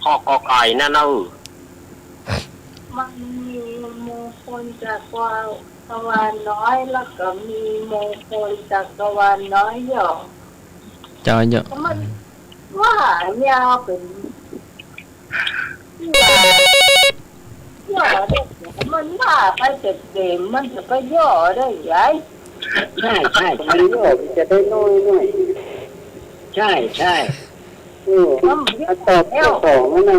พ่อกอไก่นั่นเนาะ มันมีมงคลจักรวาลน้อยแล้วก็มีมงคลจักรวาลน้อยย่อ เจ้าเยอะ มันว่ายาวเป็นย่อได้มันว่าไปเต็มมันจะไปย่อได้ไง ใช่ใช่ มันโยกจะได้น้อยหน่อย ใช่ใช่ ตอบข้อสองน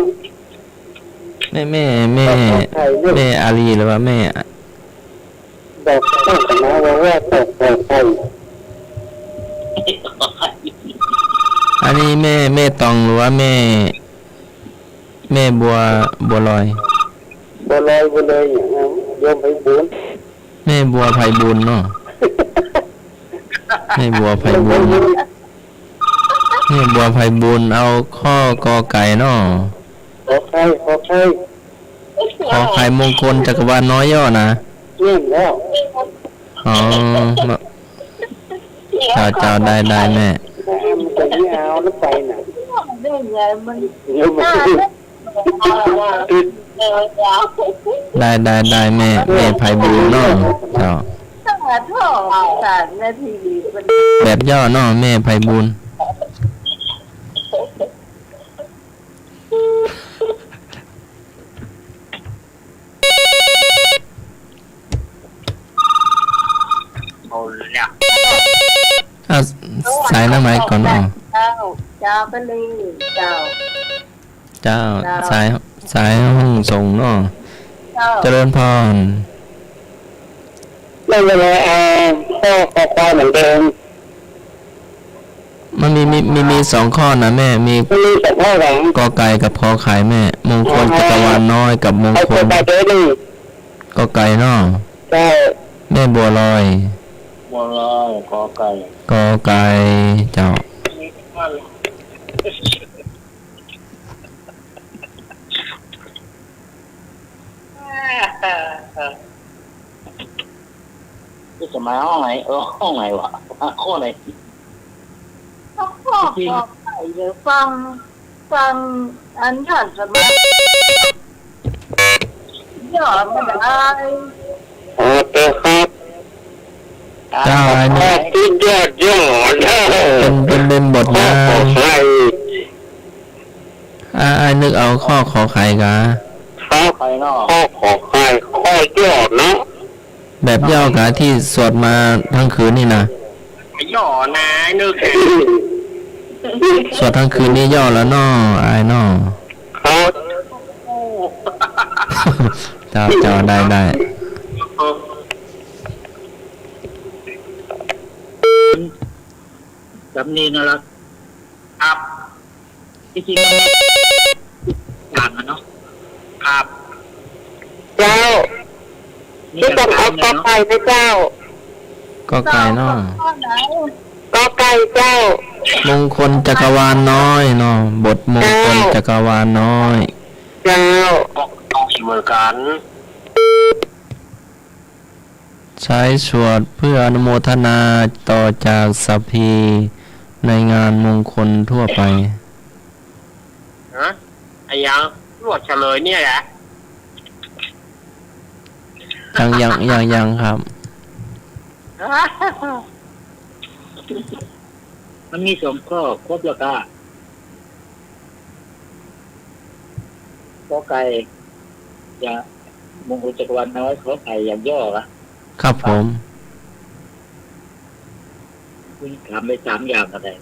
ะ แม่อาลีหรือว่าแม่ บอกต้องนะว่าตอบข้อไทย อันนี้แม่ตองหรือว่าแม่บัวลอย บ่ลอยบ่เลยอย่างนั้นโยมไปบุญ แม่บัวไพบุญเนาะแม่บัวไพบุญแม่บัวไพบุญเอาข้อกอไก่เนาะ ขอใคร ขอไข่มงคลจักรวาลน้อยย่อนะ เงี้ยแล้ว อ๋อเจ้าได้แม่ มันจะไม่เอาแล้วไปน่ะ ได้ไงมัน โยมมา ได้แม่ไพบุญเนาะเจ้า ตั้งแต่ท่อ3 นาทีมัน แบบย่อเนาะแม่ไพบุญ เอาเนี่ย เอาสายหน้าไม้ก่อนเนาะ เจ้าไปเลยเจ้า เจ้าสายห้องส่งเนาะ เจ้า เจริญพร ไม่เป็นไรข้อควายเหมือนเดิม มันมีสองข้อนะแม่มี มันมีแต่ข้อหลัง กอไก่กับขอไข่แม่ มงคลจักรวาลน้อยกับมง เอา ค ตัว ล ไปเด้อนี่ กอไก่เนาะ ใช่ แม่บัวลอย บัวลอยขอไก่ กอไก่เจ้า ที่สมัยห้องไหนห้องไหนวะข้อไหน พ่อไปเดี๋ยวฟังอันท่านสมัยย่อมันได้ โอเคครับ เจ้าอะไร ข้อ เนี่ย ที่ยอดยอดนะ เป็นบท ข้อ นะ ขอไข่ นึกเอาข้อขอไข่กะ ครับ ไข่นอก ข้อขอไข่ข้อยอดนะ แบบย่อกะที่สวดมาทั้งคืนนี่นะ ย่อนะนึก สวดทั้งคืนนี่ย่อแล้วเนาะอายเนาะ ครับ เจ้าได้ จำนีนะรัก ครับ ที่จริงต่างกันเนาะ ครับ เจ้าที่ต้องเอากอไก่นะเจ้า ก็ไก่เนาะ ข้อไหน กอไก่เจ้า มงคลจักรวาลน้อยเนาะบทมงคลจักรวาลน้อย เจ้า ต้องเหมือนกัน ใช้สวดเพื่ออนุโมทนาต่อจากสัพพีในงานมงคลทั่วไป ฮะไอ้ยังรวดเฉลยเนี่ยแหละ ยังครับ มันมี2 ข้อครบแล้วก็ขอไก่อย่ามงคลจักรวาลน้อยขอไก่อย่างย่อละ ครับผม คุณทำไป3 อย่างก็ได้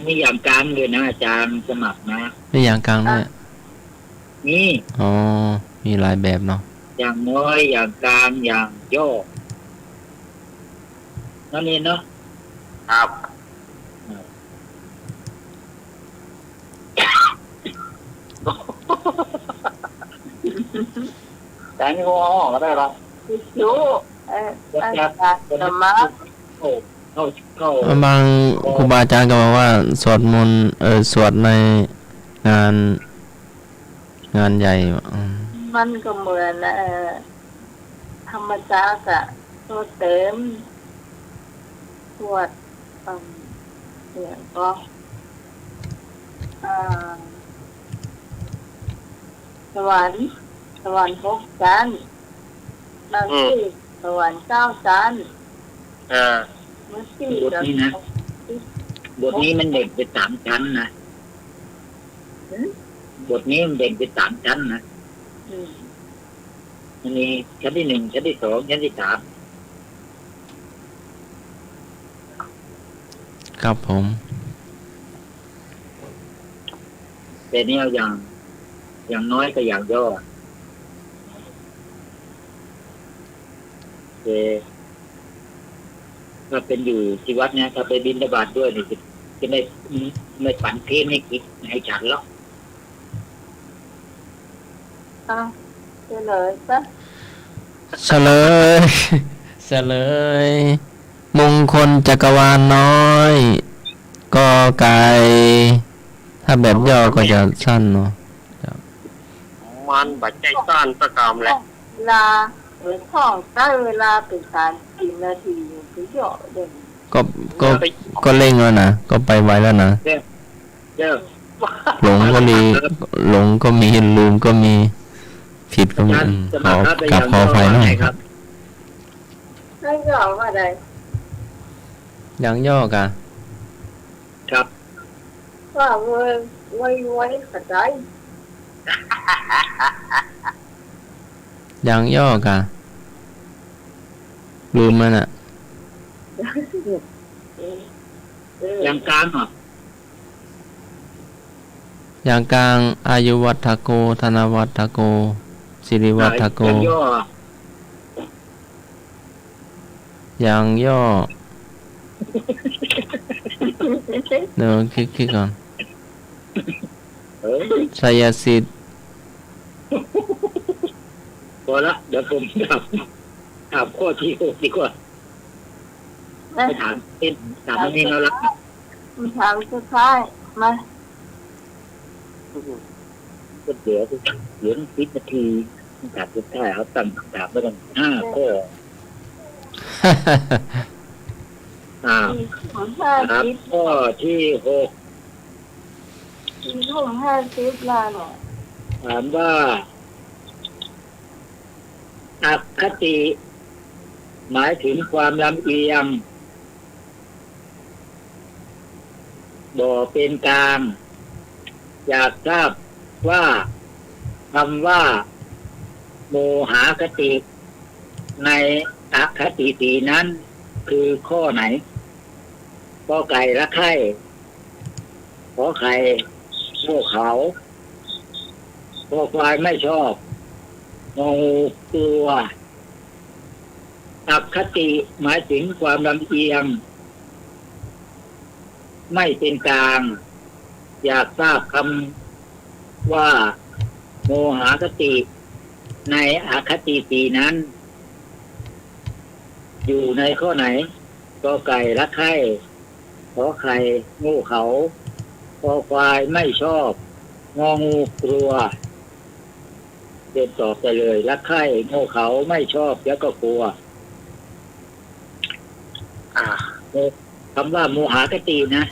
มีอย่างกลางเลยนะอาจารย์สมัครนะ นี่อย่างกลางด้วย นี่ อ๋อมีหลายแบบเนาะ อย่างน้อยอย่างกลางอย่างย่อ นั่นเองเนาะ ครับ แต่นี่ก็ห้องก็ได้ละ ทิชชู่อาจารย์ธรรมะ เข้าเข้า บางครูบาอาจารย์ก็บอกว่าสวดมนต์สวดในงานใหญ่มันก็เหมือนธรรมจักรอะตัวเต็มสวดเนี่ยก็สวรรค์6 ชั้นบางที่สวรรค์9 ชั้นบางที่ บทนี้นะบทนี้มันเด็กไป3 ชั้นนะบทนี้มันเด็กไป3 ชั้นนะมันมีชั้นที่ 1 ชั้นที่ 2 ชั้นที่ 3ครับผม แต่เนี่ยอย่างน้อยก็อย่างย่อถ้าเป็นอยู่ที่วัดเนี่ยถ้าไปบิณฑบาตด้วยเนี่ยจะไม่ฝันเทศให้กินให้ฉันหรอก เฉลยปะ เฉลย เฉลย มงคลจักรวาลน้อยกอไก่ถ้าแบบย่อก็จะสั้นเนาะ มันบัดใจสั้นประกามแหละ เวลาหรือท่องได้เวลาเป็น30 นาทีคือเยอะเด่น ก็เร่งแล้วนะก็ไปไวแล้วนะ เจ้า หลงก็มีลืมก็มีผิดก็มีขออภัยหน่อยครับ ให้ยอว่าใด อย่างย่อกะ ครับ ว่าไว้ขัดใจ อย่างย่อกะลืมมันอ่ะ อย่างกลางเหรอ อย่างกลางอายุวัฒโกธนวัฒโกสิริวัฒโก อย่างย่อ อย่างย่อเดี๋ยวคิดก่อน ชยสิทธิ์ พอละเดี๋ยวผมถามข้อที่6ดีกว่าไม่ถามเองแล้วละ ถามสุดท้ายมา ก็เดี๋ยว10 นาทีถามสุดท้ายเขาตั้งคำถามไว้กัน5 ข้อของถามข้อที่6 50ล้านเนี่ย ถามว่าอคติหมายถึงความลำเอียงบ่เป็นกลางอยากทราบว่าคำว่าโมหคติในอคติสีนั้นคือข้อไหนข้อไก่ละไข่ขอไข่โง่เขาข้อควายไม่ชอบงองูกลัวอคติหมายถึงความลำเอียงไม่เป็นกลางอยากทราบคำว่าโมหคติในอคติสีนั้นอยู่ในข้อไหนก็ไก่รักใคร่ขอไข่งูเขาคอควายไม่ชอบงองูกลัวเดินตอบไปเลยรักใคร่งูเขาไม่ชอบแล้วก็กลัวคำว่าโมหคตินะ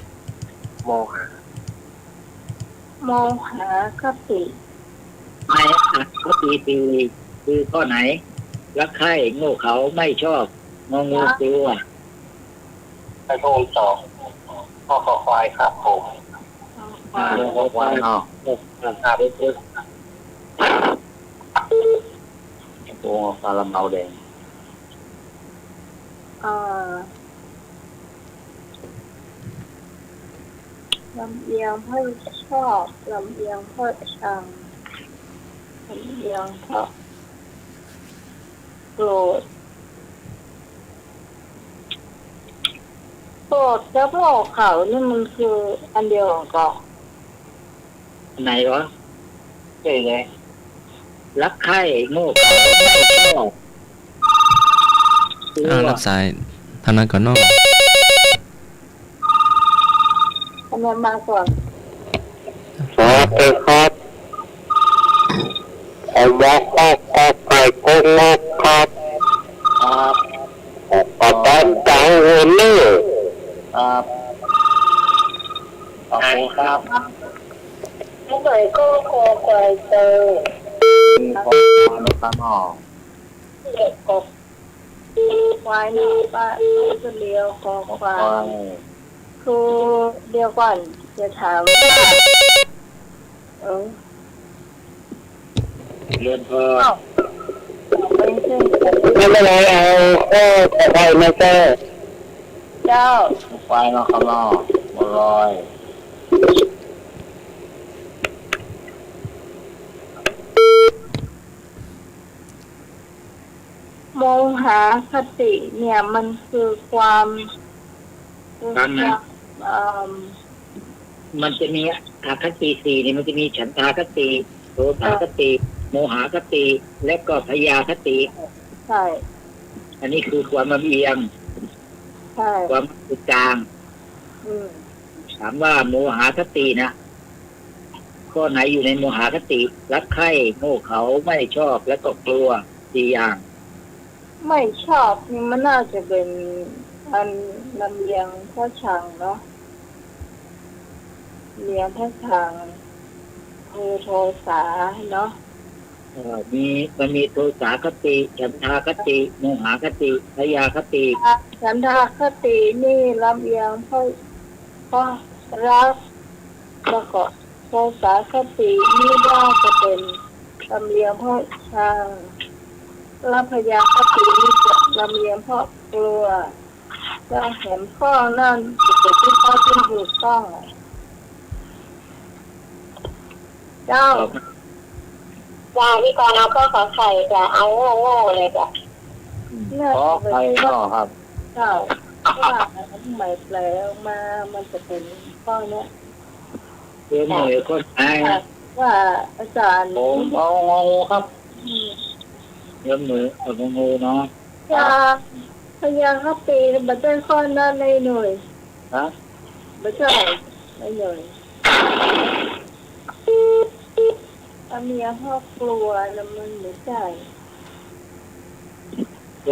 โมหะ โมหคติ ในอคติสีคือข้อไหนรักใคร่งูเขาไม่ชอบงองูกลัว ให้พระองค์ตอบข้อควายครับผม ขอควายเนาะครับตัวซาลาเมาแดง ลำเอียงเพราะชอบลำเอียงเพราะชังลำเอียงเพราะโกรธ โกรธกับโง่เขานี่มันคืออันเดียวกันก่อน ไหนวะเจ๊ไงรักใคร่โง่เขาไม่ชอบคือ รับสายทางนั้นก่อนเนาะ ทำไมมาก่อน สวัสดีครับผมว่าก็ไปกุ้งนกครับ ครับ อาจารย์จังเงินนี่ ครับขอบคุณครับ ไม่ไหนก็คอควายเจอ ขอบคุณครับหมอ เด็กกบควายหน้าป้าก็เลี้ยวคอควายคือเดียวก่อนจะถามว่าเรียนเพิ่ม ไม่ใช่ ไม่เป็นไรเอาข้อต่อไปนะเจ้า เจ้า ไปเนาะครับเนาะบัวลอย มองหาคติเนี่ยมันคือความมันจะมีอคติสี่นี่มันจะมีฉันทาคติโทสาคติโมหคติและก็พยาคติ ใช่ อันนี้คือความลำเอียง ใช่ ความอุจาง ถามว่าโมหคตินะข้อไหนอยู่ในโมหคติรักใคร่โง่เขาไม่ชอบและก็กลัวสี่อย่าง ไม่ชอบนี่มันน่าจะเป็นอันลำเลียงพระชังเนาะเลียงพระชังคือโทสาเนาะ มันมีโทสาคติฉันทาคติโมหคติพยาคติ ฉันทาคตินี่ลำเลียงเพราะรักแล้วก็โทสาคตินี่น่าจะเป็นลำเลียงเพราะชังและพยาคตินี่จะลำเลียงเพราะกลัวจะเห็นข้อนั่นจะเป็นข้อที่ถูกต้องเจ้าพี่กรณ์เอาข้อขอไข่จะเอาโง่เลยจ้ะ ขอใครก็ครับ เจ้าว่าหมายแปลออกมามันจะเป็นข้อเนี้ย เพื่อหน่วยคนไทย ว่าอาจารย์ ผมเอางูครับเพื่อหน่วยเอางูเนาะ ยาพยาคติบัตรข้อนั้นในหน่วย ฮะ บัตรในหน่วยอาเมียครอบครัวแล้วมันไม่ใช่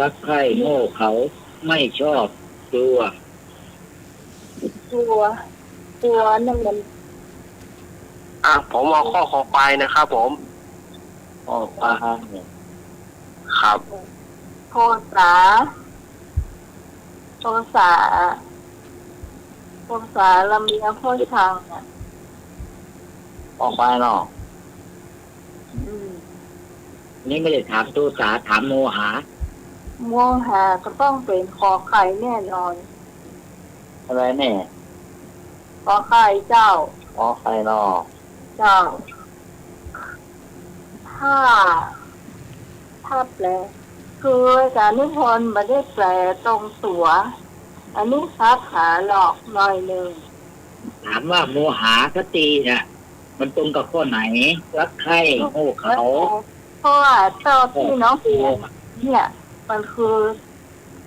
รักใคร่โง่เขาไม่ชอบกลัว ตัวนั่นมัน ผมเอาข้อขอไปนะครับผม ออกปลาเนี่ย ครับ โทสาลำเลียงพ่อชังอ่ะ ออกไปเนาะนี่ไม่ได้ถามโทสาถามโมหะ โมหะก็ต้องเป็นขอไข่แน่นอน อะไรเนี่ย ขอไข่เจ้า ขอใครเนาะ เจ้าถ้าแปลคืออาจารย์นิพนธ์ไม่ได้แปลตรงตัวอันนี้ซับหาหลอกหน่อยหนึ่ง ถามว่าโมหะคติเนี่ยมันตรงกับข้อไหนรักใคร่โง่เขา เพราะว่าเจ้าที่น้องเรียนเนี่ยมันคือ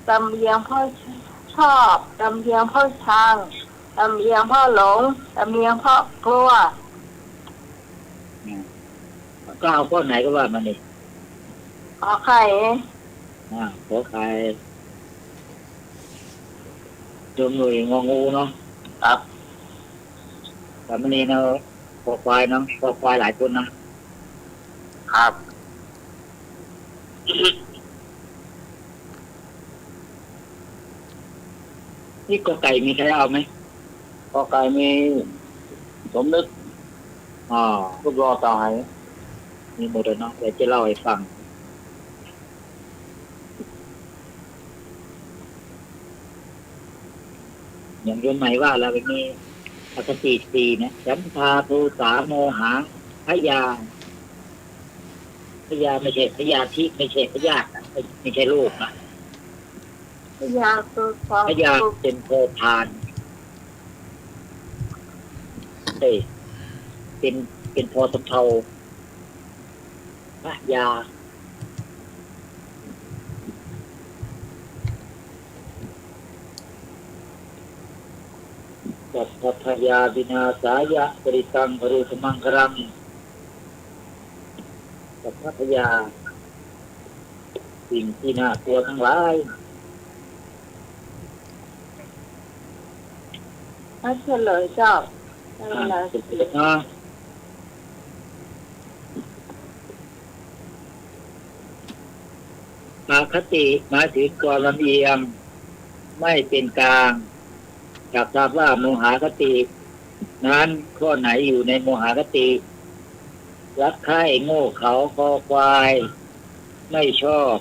ลำเลียงพ่อชอบลำเลียงพ่อชังลำเลียงพ่อหลงลำเลียงพ่อกลัว ก็เอาข้อไหนก็ว่ามันนี่ ขอไข่ ขอใครจมหน่วยงองูเนาะครับแต่มันนี่เนาะขอควายเนาะขอควายหลายคนนะครับ นี่กอไก่มีใครเอาไหมกอไก่มีสมนึกรูปรอต่อให้มีหมดเลยเนาะเดี๋ยวจะเล่าให้ฟังอย่างโยมใหม่ว่าเราเป็นนี้อคติสี่นะฉันทาโทสาโมหะพยาไม่ใช่พยาธิไม่ใช่พยาธินะไม่ใช่โรคนะ พยาคือความ พยาเป็นโพพานเอ้ยเป็นพอสะเพาพยาสัพพยาวินาศายะปริตังปรุสมังครังสัพพยาสิ่งที่น่ากลัวทั้งหลาย ถ้าเฉลยเจ้าในเวลา สุดนะอคติหมายถึงความลำเอียงไม่เป็นกลางอยากทราบว่าโมหคตินั้นข้อไหนอยู่ในโมหคติรักใคร่โง่เขาคอควายไม่ชอบ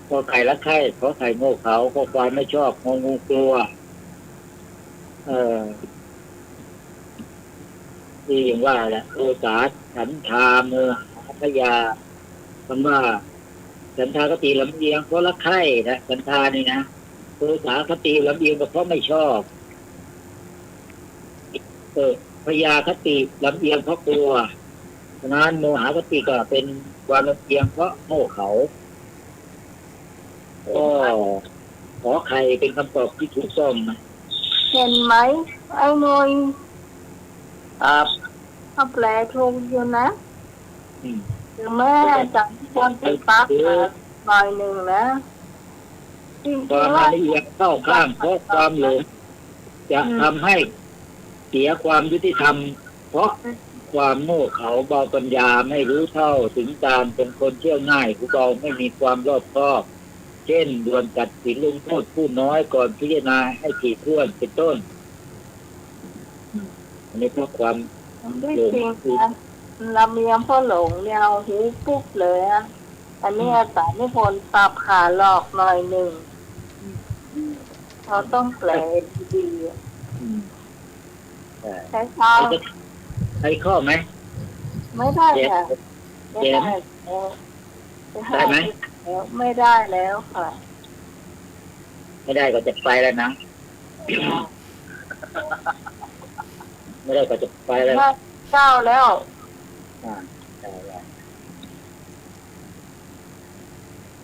ขอไข่รักใคร่ขอไข่โง่เขาคอควายไม่ชอบงองูกลัวที่อย่างว่าแหละโอสาฉันทาโมหพยาคำว่าฉันทาคติลำเอียงเพราะรักใคร่นะฉันทานี่นะโอสาคติลำเอียงก็เพราะไม่ชอบพยาคติลำเอียงเพราะกลัวฉะนั้นโมหคติก็เป็นความลำเอียงเพราะโง่เขาก็ขอใครเป็นคำตอบที่ถูกต้องนะ เห็นไหมไอ้หน่อย ครับ เขาแปลถูกอยู่นะ อืม ถึงแม่จับคนติดปั๊บหน่อยหนึ่งนะจริง ความ ๆว่า ละเอียดเข้าข้างเพราะความหลงจะทำให้เสียความยุติธรรมเพราะความโง่เขาเบาปัญญาไม่รู้เท่าถึงการเป็นคนเชื่อง่ายผู้เบาไม่มีความรอบคอบเช่นด่วนตัดสินลงโทษผู้น้อยก่อนพิจารณาให้ถี่ถ้วนเป็นต้นอันนี้เพราะความ ด้วยจริงนะลำเลียงพ่อหลงเนี่ยเอาหูปุ๊บเลยอ่ะอันนี้อาจารย์นิพนธ์ปรับขาหลอกหน่อยหนึ่งเขาต้องแปลดีๆอะ อืม ใช้ข้าว ใช้ข้อไหม ไม่ได้ค่ะไม่ได้แล้ว ได้ไหม แล้วไม่ได้แล้วค่ะ ไม่ได้ก็จะไปแล้วนะ ไม่ได้ก็จะไปแล้ว ได้เก้าแล้ว ได้แล้ว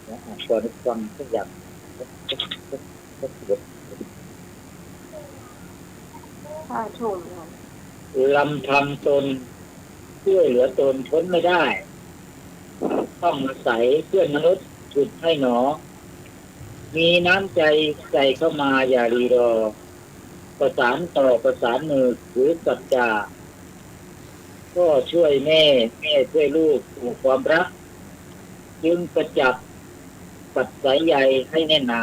แล้วอ่านก่อนให้ฟังทุกอย่าง ห้าทุ่มแล้ว ลำพังตนช่วยเหลือตนพ้นไม่ได้ ต้องอาศัยเพื่อนมนุษย์ฉุดให้หนอ มีน้ำใจใส่เข้ามาอย่ารีรอ ประสานต่อประสานมือหรือสัจจาก็ช่วยแม่ช่วยลูกผูกความรัก จึงประจับปัดสายใยให้แน่นหนา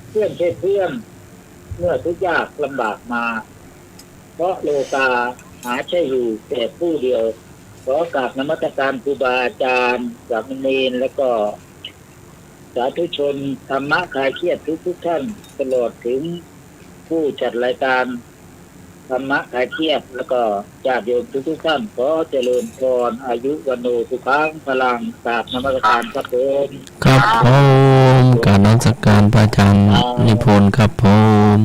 เพื่อนช่วยเพื่อนเมื่อทุกข์ยากลำบากมา เพราะโลกาหาใช่อยู่แต่ผู้เดียวขอกราบนมัสการครูบาอาจารย์สามเณรและก็สาธุชนธรรมะคลายเครียดทุกท่านตลอดถึงผู้จัดรายการธรรมะคลายเครียดแล้วก็ญาติโยมทุกท่านขอเจริญพรอายุวันโนสุขังพลังกราบนมัสการครับผม ครับผมการนมัสการพระอาจารย์นิพนธ์ครับผม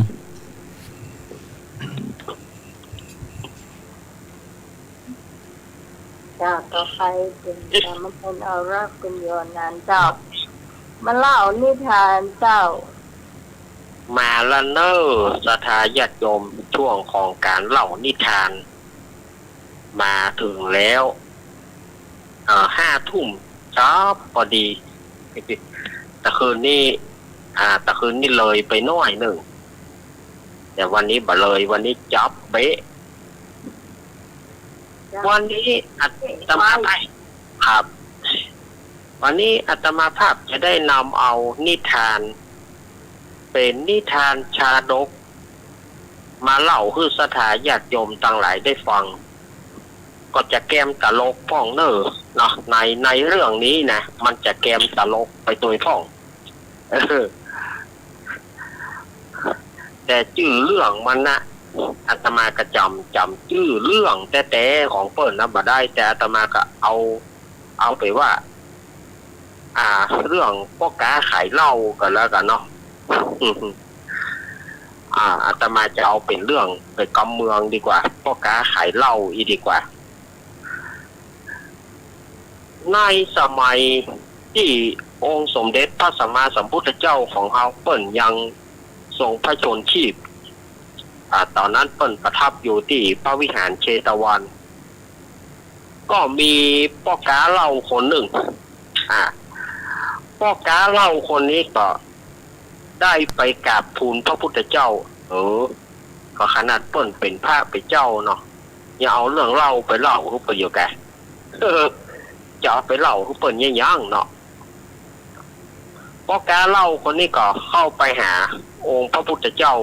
จากต่อไปเป็นการมันเป็นเอารักเป็นโยนนานเจ้ามาเล่านิทานเจ้า มาแล้วเนอสถาญาติโยมช่วงของการเล่านิทาน มาถึงแล้ว5 ทุ่มจ้าพอดีแต่คืนนี้เลยไปหน่อยหนึ่งแต่วันนี้บ่เลยวันนี้จับเบ๊ะวันนี้อาตมาไปครับ วันนี้อาตมาภาพจะได้นำเอานิทาน เป็นนิทานชาดก มาเล่าให้สถาญาติโยมต่างหลายได้ฟัง ก็จะแกมตลกพ่องเนอเนาะในเรื่องนี้นะมันจะแกมตลกไปตัวพ่องแต่ชื่อเรื่องมันนะอาตมาก็จำชื่อเรื่องแต่ของเปิ้ลนะบ่ได้แต่อาตมาก็เอาไปว่า เรื่องพ่อกาขายเหล้ากันแล้วกันเนาะอาตมาจะเอาเป็นเรื่องไปกำเมืองดีกว่าพ่อกาขายเหล้าอีดีกว่าในสมัยที่องค์สมเด็จพระสัมมาสัมพุทธเจ้าของเราเปิ้นยังทรงพระชนชีพตอนนั้นเปิ้นประทับอยู่ที่พระวิหารเชตวัน ก็มีพ่อกาเหล้าคนหนึ่งพ่อกาเหล้าคนนี้ก็ได้ไปกราบทูลพระพุทธเจ้าก็ขนาดเปิ้นเป็นพระเป็นเจ้าเนาะอย่าเอาเรื่องเล่าไปเล่าทุกประโยคแกจะเอาไปเล่าทุกเปิ้นย่างเนาะพ่อกาเหล้าคนนี้ก็เข้าไปหาองค์พระพุทธเจ้า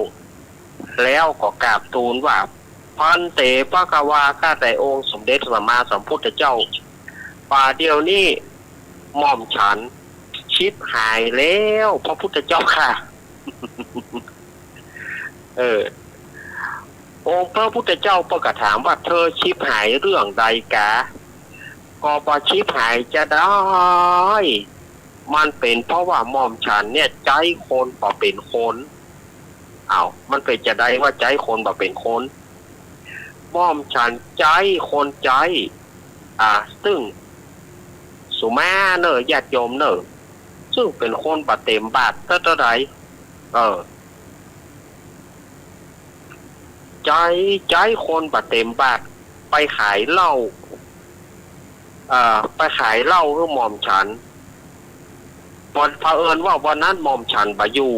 แล้วก็กราบทูลว่าพันเตปะกวาข้าแต่องค์สมเด็จพระสัมมาสัมพุทธเจ้าป่าเดียวนี้หม่อมฉันชิบหายแล้วพระพุทธเจ้าค่ะ องค์พระพุทธเจ้าประกาศถามว่าเธอชิบหายเรื่องใดกะก็ปะชิบหายจะได้มันเป็นเพราะว่าหม่อมฉันเนี่ยใจคนบ่เป็นคนมันเป็นจะได้ว่าใจคนบ่เป็นคนม่อมฉันใจคนใจซึ่งสุมาเนอญาติโยมเนอซึ่งเป็นคนบาเต็มบาทเท่าไรใจคนบาเต็มบาทไปขายเหล้าไปขายเหล้าให้หม่อมฉันวันเผอิญว่าวันนั้นหม่อมฉันบาอยู่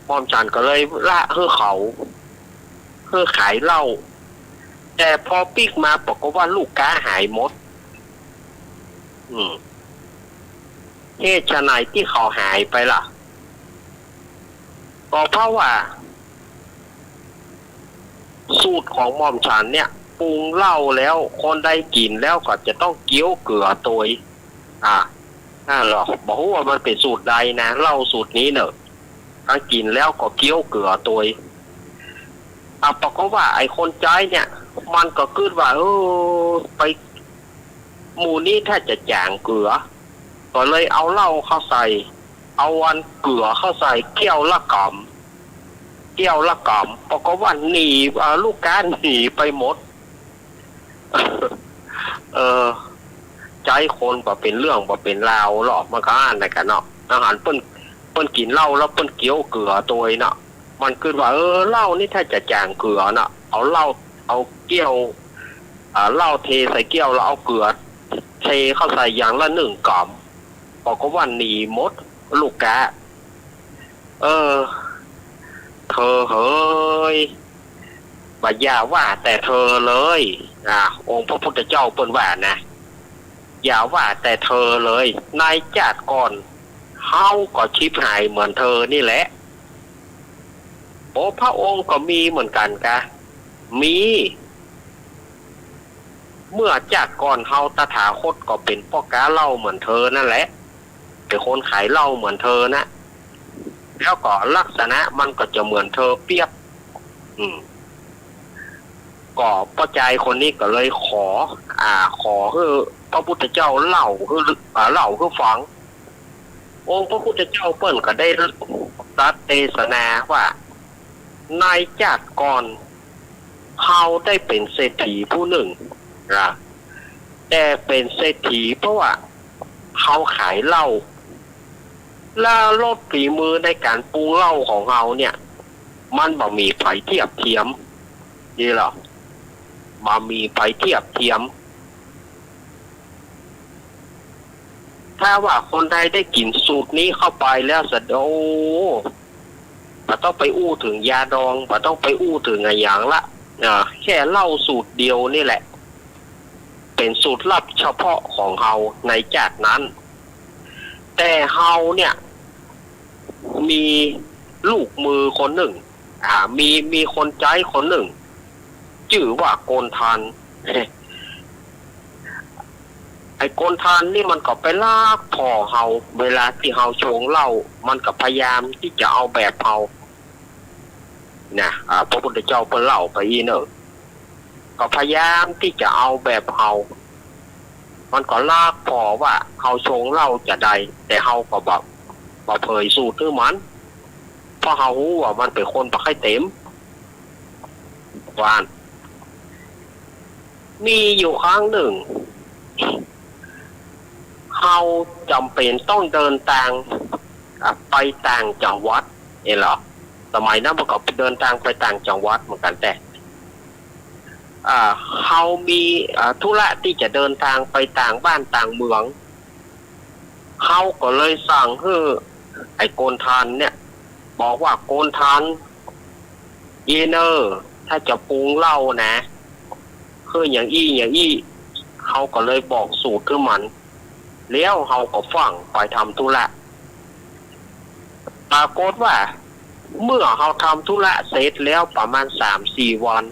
หม่อมฉันก็เลยละให้เขาเพื่อขายเหล้าแต่พอปิกมาบอกว่าลูกค้าหายหมดเหตุไฉนที่เขาหายไปล่ะก็เพราะว่าสูตรของหม่อมฉันเนี่ยปรุงเหล้าแล้วคนได้กินแล้วก็จะต้องเคี้ยวเกลือตัวหรอบอกว่ามันเป็นสูตรใดนะเหล้าสูตรนี้เนอะถ้ากินแล้วก็เคี้ยวเกลือตัวบอกว่าไอ้คนใจเนี่ยมันก็คิดว่าไปหมู่นี้ถ้าจะจางเกลือก็เลยเอาเหล้าเข้าใส่เอาวันเกลือเข้าใส่เกี่ยวละกำบอกว่าหนีลูกค้าหนีไปหมดใจคนบ่เป็นเรื่องบ่เป็นราวหรอกมันก็อ่านได้กันเนาะอาหารเปิ้นกินเหล้าแล้วเปิ้นเคี้ยวเกลือตัวเนาะมันคือว่าเหล้านี่ถ้าจะจางเกลือน่ะเอาเหล้าเอาเกี้ยวเหล้าเทใส่เกี้ยวแล้วเอาเกลือเทเข้าใส่อย่างละ1 กล่อมบอกว่าหนีหมดลูกกะเธอเฮ้ยบ่อย่าว่าแต่เธอเลยองค์พระพุทธเจ้าเปิ้นว่านะอย่าว่าแต่เธอเลยนายจัดก่อนเฮาก็ชิบหายเหมือนเธอนี่แหละพระองค์ก็มีเหมือนกันกะมีเมื่อจากก่อนเฮาตถาคตก็เป็นพ่อกาเหล้าเหมือนเธอนั่นแหละเป็นคนขายเหล้าเหมือนเธอนะแล้วก็ลักษณะมันก็จะเหมือนเธอเปียบก็พระใจคนนี้ก็เลยขอให้พระพุทธเจ้าเล่าให้ฟังองค์พระพุทธเจ้าเปิ้นก็ได้ตัดเทศนาว่านายจัดก่อนเขาได้เป็นเศรษฐีผู้หนึ่งแต่เป็นเศรษฐีเพราะว่าเขาขายเหล้าแล้วลดฝีมือในการปรุงเหล้าของเขาเนี่ยมันบ่มีไผเทียบเทียมนี่หรอบ่มีไผเทียบเทียมถ้าว่าคนใดได้กินสูตรนี้เข้าไปแล้วสะโดบ่ต้องไปอู้ถึงยาดองบ่ต้องไปอู้ถึงอะไรอย่างละแค่เหล้าสูตรเดียวนี่แหละเป็นสูตรลับเฉพาะของเฮาในจากนั้นแต่เฮาเนี่ยมีลูกมือคนหนึ่งมีคนใจคนหนึ่งชื่อว่าโกนทานไอ้โกนทานนี่มันก็ไปลากพ่อเฮาเวลาที่เฮาชงเหล้ามันก็พยายามที่จะเอาแบบเฮาพระพุทธเจ้าเพิ่นเล่าไปอีเนอะก็พยายามที่จะเอาแบบเฮา มันก็ลากพอว่าเขาชงเหล้าจะใดแต่เขาก็บอกเผยสูตรคือมันเพราะเขารู้ว่ามันเป็นคนปะไข่เต็มวานมีอยู่ครั้งหนึ่งเขาจำเป็นต้องเดินทางไปต่างจังหวัดเหรอสมัยนั้นมันก็เดินทางไปต่างจังหวัดเหมือนกันแต่เขามีธุระที่จะเดินทางไปต่างบ้านต่างเมืองเขาก็เลยสั่งให้ไอ้โกนทานเนี่ยบอกว่าโกนทานอีเนอร์ถ้าจะปรุงเหล้านะคืออย่างอี้เขาก็เลยบอกสูตรขึ้นมันแล้วเขาก็ฟังไปทำธุระปรากฏว่าเมื่อเขาทำธุระเสร็จแล้วประมาณ 3-4 วัน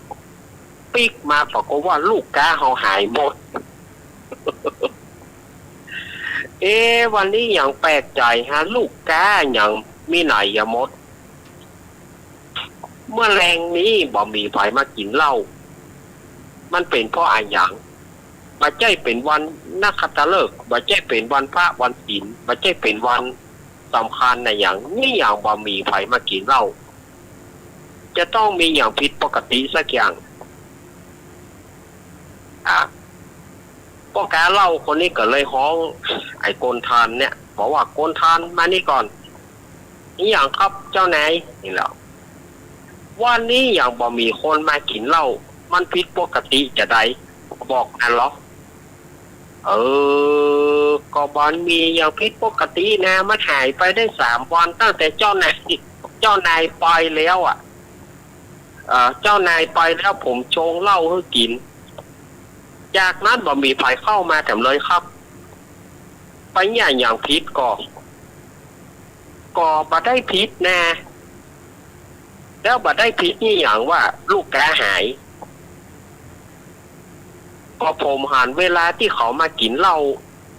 ปิกมาปรากฏว่าลูกก้าเขาหายหมด วันนี้อย่างแปลกใจฮะลูกก้าอย่างมีไหนอย่าหมดเมื่อแรงนี้บ่มีไผมากินเหล้ามันเป็นเพราะอะไรอย่างบ่ใช่เป็นวันนักขัตฤกษ์บ่ใช่เป็นวันพระวันศีลบ่ใช่เป็นวันสำคัญในอย่างนี้อย่างบ่มีไผมากินเหล้าจะต้องมีอย่างผิดปกติสักอย่างพ่อค้าเหล้าคนนี้ก็เลยฮ้องไอ้โกนทานเนี่ยบอกว่าโกนทานมานี่ก่อนนี่อย่างครับเจ้านายนี่แหละวันนี้อย่างบ่มีคนมากินเหล้ามันผิดปกติจะได้บอกอันหรอก็บอนมีอย่างผิดปกตินะมันหายไปได้3 วันตั้งแต่เจ้านายไปแล้วเจ้านายไปแล้วผมชงเหล้าให้กินจากนั้นบ่มีไผเข้ามาแถมเลยครับไปอย่างผิดก็บ่ได้ผิดนะแล้วบ่ได้ผิดนี่อย่างว่าลูกแกหายก็ผมหันเวลาที่เขามากินเหล้า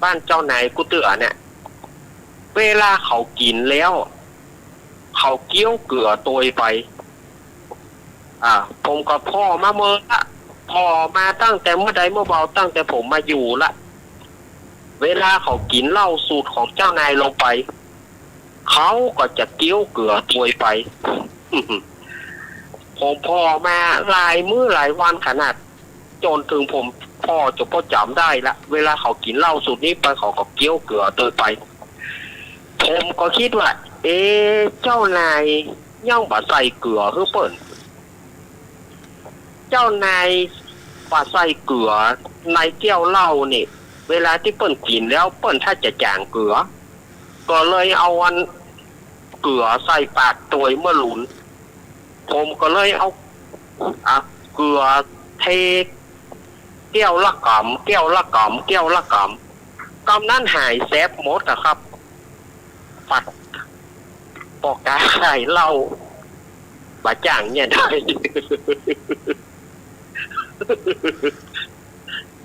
บ้านเจ้านายกูเตือเนี่ยเวลาเขากินแล้วเขาเกี้ยวเกลือตัวไปผมก็พ่อมาเมื่อพอมาตั้งแต่เมื่อใดเมื่อเบาตั้งแต่ผมมาอยู่ละเวลาเขากินเหล้าสูตรของเจ้านายลงไปเขาก็จะเกี้ยวเกลือตัวไป ผมพอมาหลายมื้อหลายวันขนาดจนถึงผมพ่อจะพ่อจำได้ละเวลาเขากินเหล้าสูตรนี้ไปเขาก็เกี้ยวเกลือตัวไปผมก็คิดว่าเจ้านายย่องบ่ใส่เกลือคือเปิ่นเจ้านายบ่ใส่เกลือในแก้วเหล้านี่เวลาที่เปิ้นกินแล้วเปิ้นถ้าจะจางเกลือก็เลยเอาอันเกลือใส่ปากตัวเมื่อหลุนผมก็เลยเอาเกลือเทแก้วละกำกำนั้นหายแซบหมดครับปัดปอกกาไข่เหล้าบาจ่างเนี่ยได้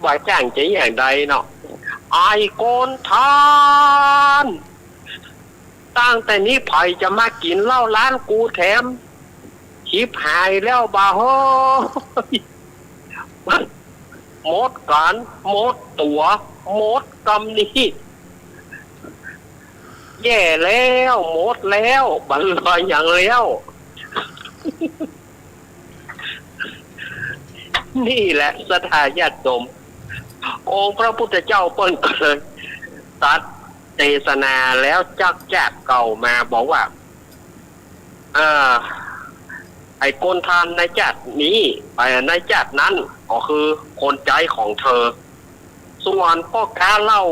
บาจ่างจะอย่างใดเนาะไอโกนทานตั้งแต่นี้ไผจะมากินเหล้าร้านกูแถมชิบหายแล้วบ่าโหหมดกันหมดตัวหมดกำนี้แย่แล้วหมดแล้วบังเอิญอย่างแล้ว นี่แหละสถาญาติโยมองค์พระพุทธเจ้าเปิ้นก็เลยตัดเทศนาแล้วจักเก่ามาบอกว่าไอ้คนทานในจัดนี้ไปในจัดนั้นก็คือคนใจของเธอส่วนพ่อค้าเหล้า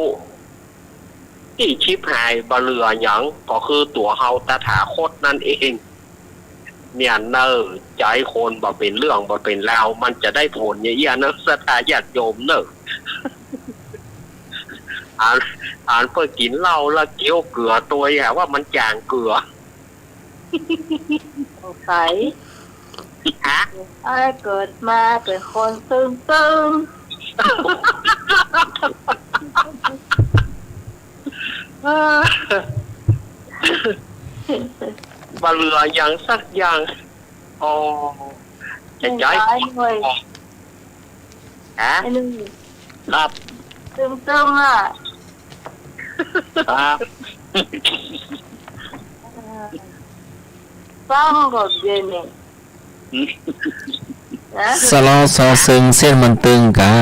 ที่ชิบหายบะเรือหยังก็คือตัวเฮาตถาคตนั่นเองเนี่ยเนอใจคนบ่เป็นเรื่องบ่เป็นราวมันจะได้ผลอย่างนี้นะศรัทธาญาติโยมเนอะอ่านเพื่อกินเหล้าแล้วเกี้ยวเกลือตัวว่ามันจางเกลือสงสัยเกิดมาเป็นคนซึมบะเรืออย่างสักอย่างจะย้ายเลยครับ ตึงอ่ะ ครับ ฟังก็เย็นนี่นะ สลอซอซึงเส้นมันตึงกา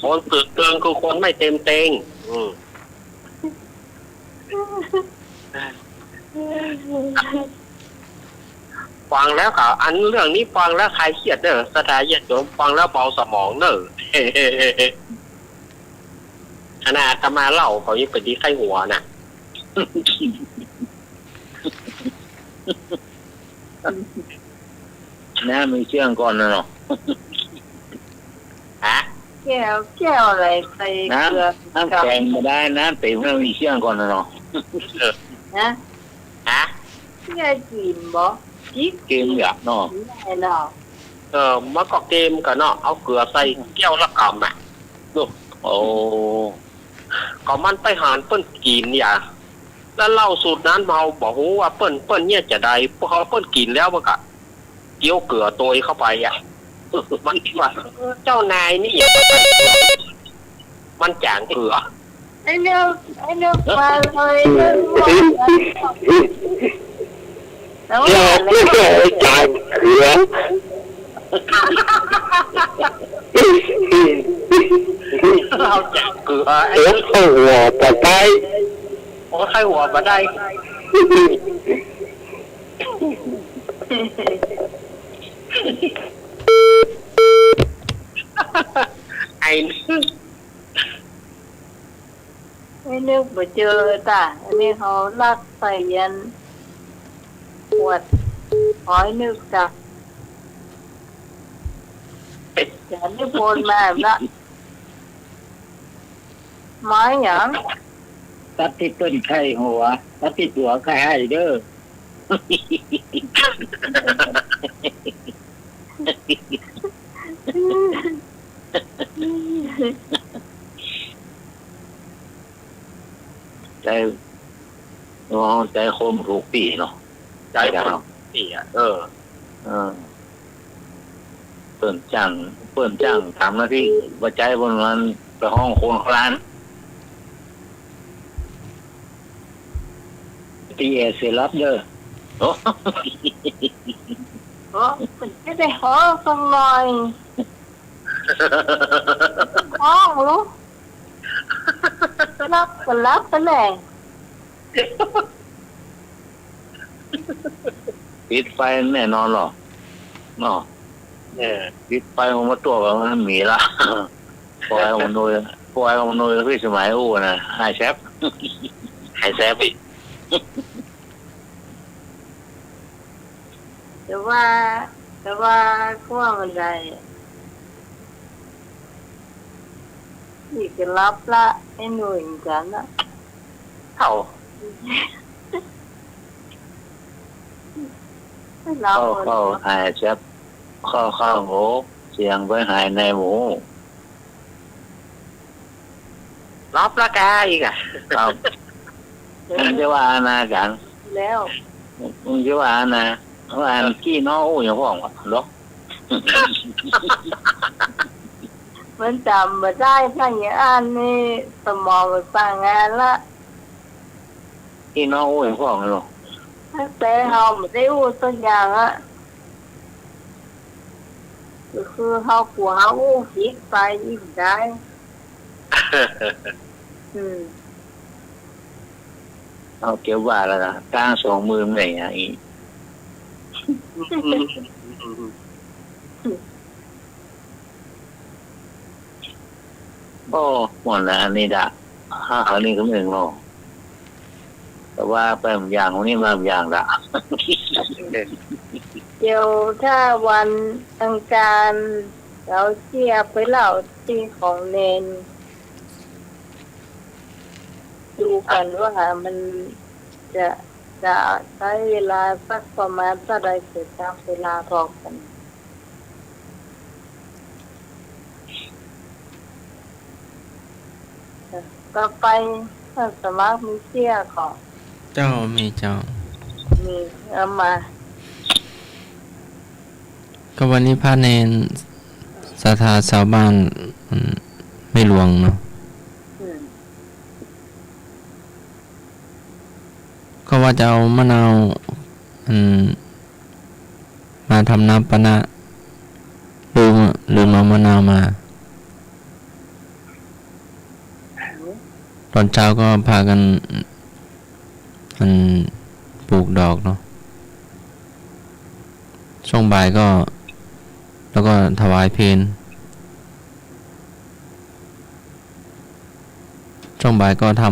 คนฝึกเกินคือคนไม่เต็มเต็งฟังแล้วค่ะอันเรื่องนี้ฟังแล้วใครเครียดเนอะสถานญาติโยมฟังแล้วเบาสมองเนอะขนาดอาตมาเล่าเขายังเป็นที่ไข้หัวน่ะ น้ำมีเชื่องก่อนนะเนาะ ฮะ แก้วอะไรใส่ น้ เกลือ ำแกงมาได้น้ำติ๋วน้ำมีเชื่องก่อนนะเนาะ นะ ฮะ แก้กินบ่จิก เกมอยากเนาะ ได้เนาะ มันก็เกมกันเนาะเอาเกลือใส่แก้วละกำอ่ะ โอ้ ก็มันไปหารเปิ้นกินอย่าแล้วเล่าสูตรนั้นเมาบอกว่าเปิ้นเนี่ยจะได้พอเขาเปิ้นกินแล้วมันก็เกี่ยวเกลือตัวเข้าไปอ่ะมันว่าเจ้านายนี่อย่าไปใส่เกลือมันจางเกลือ ไอ้นึกมาเลยนึกว่าแล้ว เจ้าไม่เคยจานเขือ เอาจางเกลือไอ้ เอ็กซ์หัวปะไต โอ้ใครหัวมาได้ ไอ้ ไอ้นึกบ่เจอตาอันนี้เขาลักใส่ยันขวดหอยนึกจ้ะจะได้โพนมาแบบละไม้หยัง ตัดที่เปิ้นไข่หัวตัดที่ตัวไข่ให้เด้อ ใจใจคมถูกปีเนาะ ใจคนนี่อ่ะเออเปิ้นจ้างทำหน้าที่ว่าใจบนวันไปห้องโคนคลานตีเอเซรับเด้อโอ้ โอ้มันจะได้หอสักหน่อยห้องรู้รับก็รับไปเลย ปิดไฟแน่นอนหรอเนาะปิดไฟของมาตัวแบบมันมีละปล่อยมันนุยพี่สมัยอู้นะให้แซฟอีก แต่ว่าก็ว่ามันได้ที่จะรับละไอ้หน่วยเหมือนกันนะ เท่า รับ เข้าหายแซฟเข้าหมูเสียงไปหายในหมู รับละกาอีกอ่ะ ครับมึงจะว่าอาณากัน แล้ว มึงจะว่าอาณาว่าอันกี้น้องอู้อย่างพ่อวะหรอ มันจำมาได้ถ้าอย่างอันนี้สมองมันสั่งงานละ กี้น้องอู้อย่างพ่อหรอ ถ้าแต่เราไม่ได้อู้สักอย่างอะก็คือเราขัวเราอู้ผิดไปยิ่งได้เอาเก็บว่าแล้วนะกลางสองมือไม่ไงอีโอ้หมดแล้วอันนี้ดะอันนี้ก็ไม่ถึงหรอกแต่ว่าไปบางอย่างของนี่มาบางอย่างละ เดี๋ยวถ้าวันอังคารเราเชียร์ไปเล่าที่ของเนนดูกันว่ามันจะใช้เวลาสักประมาณเท่าใดเสร็จตามเวลาพอกันต่อไปถ้าสมัครมีเชียร์ของ เจ้ามีเจ้า มีเอามา ก็วันนี้พระเนน ทธาชาวบ้านไม่หลวงเนาะ อืม ก็ว่าจะเอามะนาวมาทำน้ำปะนะลืมเอามะนาวมา ตอนเช้าก็พากันปลูกดอกเนาะช่วงบ่ายก็แล้วก็ถวายเพลช่วงบ่ายก็ท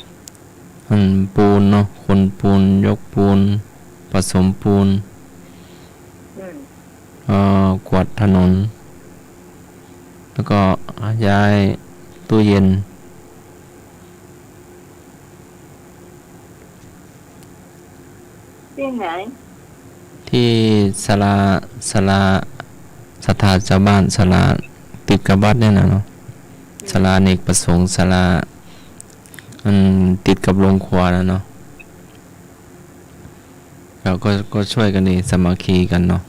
ำปูนเนาะคนปูนยกปูนผสมปูน กวาดถนนแล้วก็ย้ายตู้เย็นที่ไหน ที่ศาลาศรัทธาชาวบ้านศาลาติดกับวัดเนี่ยนะเนาะศาลาอเนกประสงค์ศาลาติดกับโรงครัวนะเนาะเราก็ช่วยกันนี่สามัคคีกันเนาะ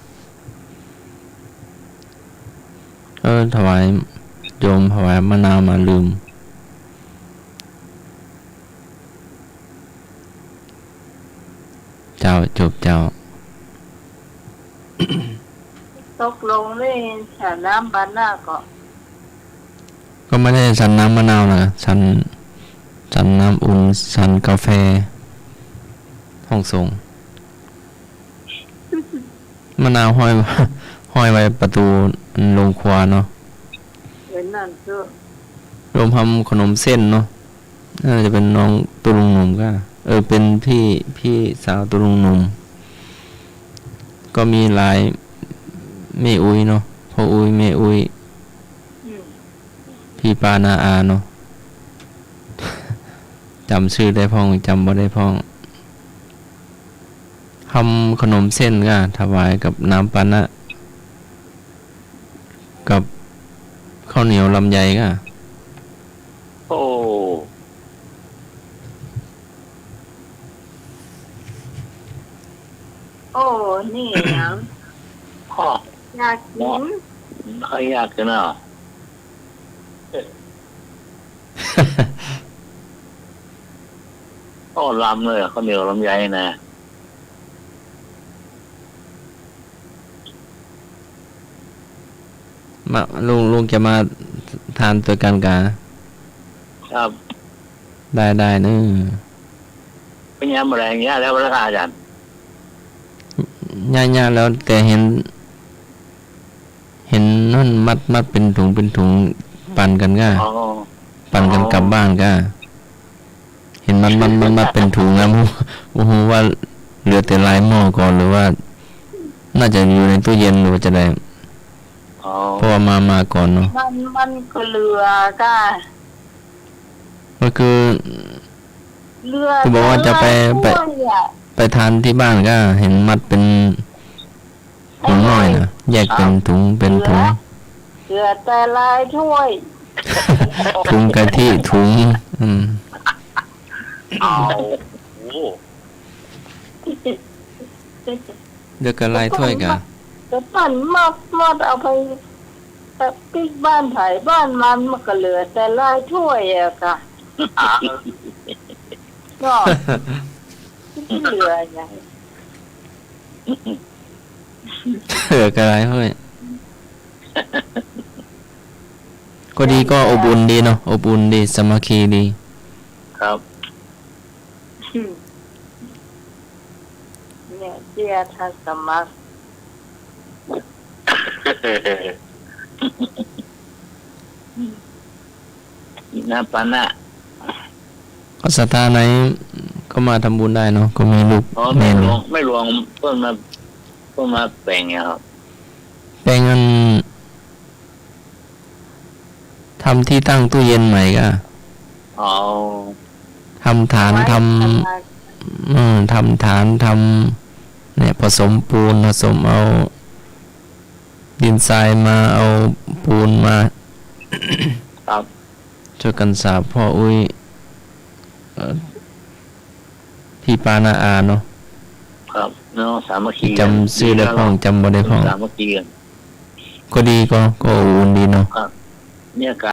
ถวายโยมถวายมะนาวมาลืมเจ้าจบเจ้า ตกลงเล่นฉาน้ำบานหน้าก็ ไม่ได้ฉันน้ำมะนาวนะฉันน้ำอุ่นฉันกาแฟห้องส่งมะนาวห้อยไว้ประตูโรงครัวเนาะ เห็นนั่นก็ รวมทำขนมเส้นเนาะน่าจะเป็นน้องตุลุงหนุ่มก็เป็นพี่สาวตุลุงหนุ่มก็มีหลายแม่อุ้ยเนาะพ่ออุ้ยแม่อุ้ยพี่ปานาอาเนาะ จำชื่อได้พ้องจำบ่ได้พ้องทำขนมเส้นก็ถวายกับน้ำปานะกับข้าวเหนียวลำไยก็ โอ้ โอ้นี่นะ พ่อ อยากกิน ใครอยากกันอ่ะก็ลำเลยข้าวเหนียวลำไยนะ มาลุงจะมาทานตัวกันกา ครับ ได้เนอะ เป็นยังไงอย่างเงี้ยแล้วราคาอาจารย์ ย่าแล้วแต่เห็นนั่นมัดเป็นถุงปั่นกันก็ อ๋อ ปั่นกันกลับบ้านก็เห็นมันเป็นถุงนะโอ้โหว่าเหลือแต่ลายหม้อก่อนหรือว่า น่าจะอยู่ในตู้เย็นหรือว่าจะได้ อ๋อ เพราะว่ามาก่อนเนาะ มันก็เรือก็ ก็คือ เรือ คือบอกว่าจะไปทานที่บ้านก็เห็นมัดเป็นถุงน้อยนะแยกเป็นถุงเป็นถุง เรือแต่ลายถ้วย ถุงกะทิถุงเอาโอ้ เดี๋ยวก็ไล่ถ้วยกะ จะปั่นมดเอาไปแบบปิ๊กบ้านไผ่บ้านมันก็เหลือแต่ลายถ้วยอะค่ะก็เหลือไง เดี๋ยวก็ไล่ถ้วยก็ดีก็อบอุ่นดีเนาะอบอุ่นดีสามัคคีดี ครับ เนี่ยเจียทัศมัค น้ำปานะ ก็ศรัทธาไหนก็มาทำบุญได้เนาะก็มีลูก อ๋อ แม่ ไม่หลวงเพิ่งมาแปลงเนี่ยครับ แปลงอันทำที่ตั้งตู้เย็นใหม่ก็ อ๋อ ทำฐานทำฐานทำเนี่ยผสมปูนผสมเอาดินทรายมาเอาปูนมา ครับ ช่วยกันสาบพ่ออุ้ยพี่ปานาอาเนาะ ครับน้องสามัคคี จำชื่อได้พ้องจำบ่ได้พ้อง สามัคคีกัน ก็ดีก็อบอุ่นดีเนาะ เนี่ย